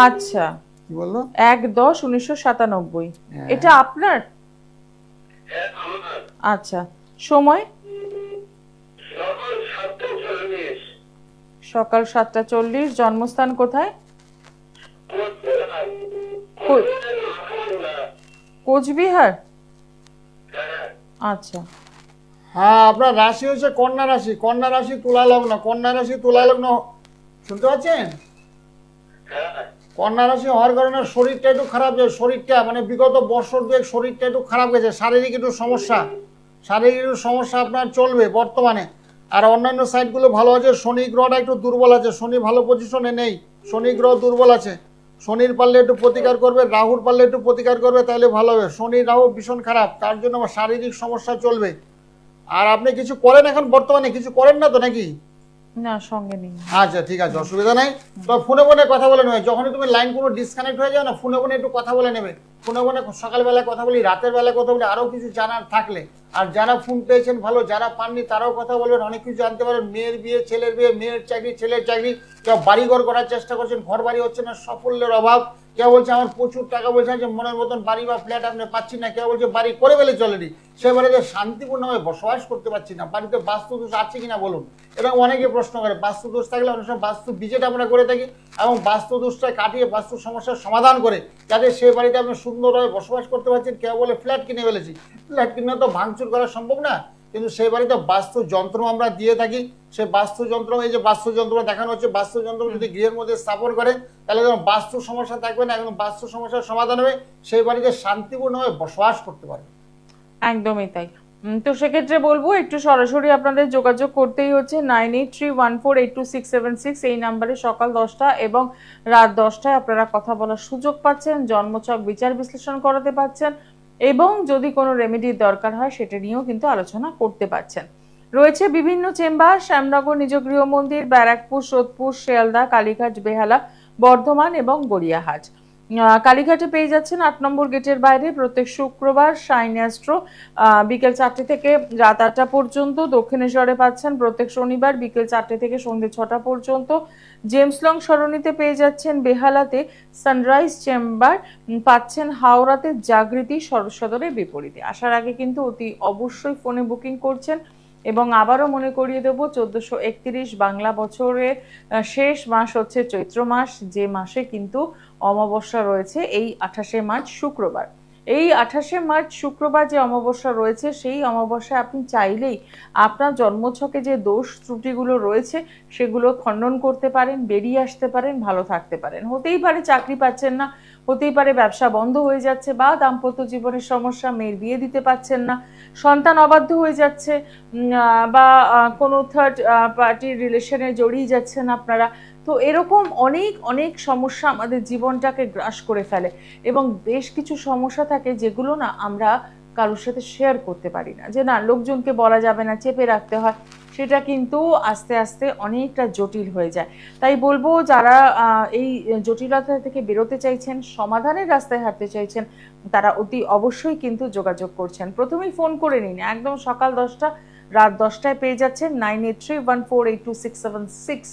আচ্ছা কি বললো? 1-10-1997। এটা আপনার? হ্যাঁ আমার আচ্ছা, সময়? সকাল 7:40। সকাল 7:40। জন্মস্থান কোথায়? কোচবিহার। আচ্ছা, হ্যাঁ, আপনার রাশি হচ্ছে কন্যা রাশি। কন্যা রাশি তুলা লগ্ন। কন্যা রাশি তুলা লগ্ন শুনতে পাচ্ছেন? কন্যা রাশি হওয়ার কারণে শরীরটা একটু খারাপ যায়। শরীরটা মানে বিগত বছর দুয়েক শরীরটা একটু খারাপ গেছে। শারীরিক একটু সমস্যা, শারীরিক একটু সমস্যা আপনার চলবে বর্তমানে। আর অন্যান্য সাইডগুলো ভালো আছে। শনি গ্রহটা একটু দুর্বল আছে। শনি ভালো পজিশনে নেই, শনি গ্রহ দুর্বল আছে। শনির পারলে একটু প্রতিকার করবে, রাহুর পারলে একটু প্রতিকার করবে, তাহলে ভালো হবে। শনি রাহু ভীষণ খারাপ, তার জন্য আমার শারীরিক সমস্যা চলবে। আর আপনি কিছু করেন এখন বর্তমানে? কিছু করেন না তো নাকি? না, সঙ্গে নেই। আচ্ছা, ঠিক আছে, অসুবিধা নাই। তো ফোনে ফোনে কথা বলে নেবে। যখনই তুমি লাইন কোনো ডিসকানেক্ট হয়ে যাও না, ফোনে ফোনে একটু কথা বলে নেবে। ফোনে ফোনে সকালবেলা কথা বলি, রাতের বেলা কথা বলি, আরও কিছু জানার থাকলে। আর যারা ফোন পেয়েছেন ভালো, যারা পাননি তারাও কথা বলবেন, অনেক কিছু জানতে পারেন। মেয়ের বিয়ে, ছেলের বিয়ে, মেয়ের চাকরি, ছেলের চাকরি, কেউ বাড়িঘর করার চেষ্টা করছেন, ঘর বাড়ি হচ্ছে না, সাফল্যের অভাব। কেউ বলছে আমার প্রচুর টাকা, বলছে যে মনের মতন বাড়ি বা ফ্ল্যাট আপনি পাচ্ছি না। কেউ বলছে বাড়ি করে ফেলে চলেনি, সে বাড়িতে শান্তিপূর্ণভাবে বসবাস করতে পারছি না। বাড়িতে বাস্তু দোষ আছে কিনা বলুন। এরকম অনেকে প্রশ্ন করে। বাস্তু দোষ থাকলে অনেক সময় বাস্তু বিজেটা আমরা করে থাকি, এবং বাস্তু দোষটা কাটিয়ে বাস্তু সমস্যার সমাধান করে যাতে সে বাড়িতে আপনি সুন্দরভাবে বসবাস করতে পারছেন। কেউ বলে ফ্ল্যাট কিনে ফেলেছি, ফ্ল্যাট কিনে তো ভাঙচুর করা সম্ভব না, কিন্তু সেই বাড়িতে বাস্তু যন্ত্র আমরা দিয়ে থাকি। সে বাস্তু যন্ত্র, এই যে বাস্তু যন্ত্র দেখানো হচ্ছে, বাস্তু যন্ত্র যদি গৃহের মধ্যে স্থাপন করেন তাহলে যখন বাস্তু সমস্যা থাকবে না, একদম বাস্তু সমস্যার সমাধান হবে, সেই বাড়িতে শান্তিপূর্ণভাবে বসবাস করতে পারবে। একদমই তাই। তো সেক্ষেত্রে বলবো একটু সরাসরি আপনাদের যোগাযোগ করতেই হচ্ছে 9831482676 এই নাম্বারে সকাল 10টা এবং রাত 10টায় আপনারা কথা বলার সুযোগ পাচ্ছেন, জন্মছক বিচার বিশ্লেষণ করাতে পাচ্ছেন, এবং যদি কোনো রেমেডির দরকার হয় সেটা নিয়েও কিন্তু আলোচনা করতে পারছেন। রয়েছে বিভিন্ন চেম্বার: শ্যামনগর নিজ গৃহ মন্দির, ব্যারাকপুর, সোদপুর, শিয়ালদা, কালীঘাট, বেহালা, বর্ধমান এবং গড়িয়াহাট। কালীঘাটে পেয়ে যাচ্ছেন 8 নম্বর গেটের বাইরে প্রত্যেক শুক্রবার সাইন্যাস্ট্রো বিকেল 4টে থেকে রাত 8টা পর্যন্ত। দক্ষিণেশ্বরে পাচ্ছেন প্রত্যেক শনিবার বিকেল 4টে থেকে সন্ধ্যে 6টা পর্যন্ত। জেমস লং সরণিতে পেয়ে যাচ্ছেন বেহালাতে সানরাইজ চেম্বার, পাচ্ছেন হাওড়াতে জাগৃতি সদরের বিপরীতে। আসার আগে কিন্তু অতি অবশ্যই ফোনে বুকিং করছেন। এবং আবারও মনে করিয়ে দেবো 1431 বাংলা বছরের শেষ মাস হচ্ছে চৈত্র মাস, যে মাসে কিন্তু অমাবস্যা রয়েছে এই 28শে মার্চ শুক্রবার। এই 28শে মার্চ শুক্রবার যে অমাবস্যা রয়েছে, সেই অমাবস্যায় আপনি চাইলেই আপনার জন্মছকে যে দোষ ত্রুটিগুলো রয়েছে সেগুলো খণ্ডন করতে পারেন, বেরিয়ে আসতে পারেন, ভালো থাকতে পারেন। হতেই পারে চাকরি পাচ্ছেন না, হতেই পারে ব্যবসা বন্ধ হয়ে যাচ্ছে, বা দাম্পত্য জীবনের সমস্যা, মেয়ের বিয়ে দিতে পারছেন না, সন্তান অবাধ্য হয়ে যাচ্ছে, বা কোনো থার্ড পার্টির রিলেশনে জড়িয়ে যাচ্ছেন আপনারা। তো এরকম অনেক অনেক সমস্যা আমাদের জীবনটাকে গ্রাস করে ফেলে, এবং বেশ কিছু সমস্যা থাকে যেগুলো না আমরা কারোর সাথে শেয়ার করতে পারি না, যে না লোকজনকে বলা যাবে না, চেপে রাখতে হয়। সেটা কিন্তু আস্তে আস্তে অনেকটা জটিল হয়ে যায়। তাই বলবো যারা এই জটিলতা থেকে বেরোতে চাইছেন, সমাধানের রাস্তায় হাঁটতে চাইছেন, তারা অতি অবশ্যই কিন্তু যোগাযোগ করছেন। প্রথমেই ফোন করে নিন, একদম সকাল 10টা রাত 10টায় পেয়ে যাচ্ছেন 9831482676।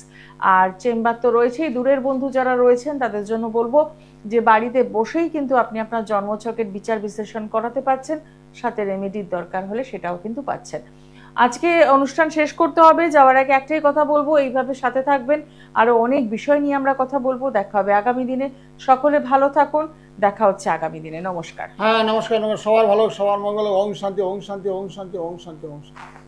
আর চেম্বার তো রয়েছেই। দূরের বন্ধু যারা রয়েছেন তাদের জন্য বলবো যে বাড়িতে বসেই কিন্তু আপনি আপনার জন্মছকের বিচার বিশ্লেষণ করাতে পারছেন, সাথে রেমেডির দরকার হলে সেটাও কিন্তু পাচ্ছেন। আজকে অনুষ্ঠান শেষ করতে হবে, যাওয়ার আগে একটাই কথা বলবো, এইভাবে সাথে থাকবেন, আরো অনেক বিষয় নিয়ে আমরা কথা বলবো। দেখা হবে আগামী দিনে। সকলে ভালো থাকুন, দেখা হচ্ছে আগামী দিনে। নমস্কার। হ্যাঁ, নমস্কার। সবার ভালো, সবার মঙ্গল। ওম শান্তি, ওম শান্তি, ওম শান্তি, ওম শান্তি, ওম শান্তি।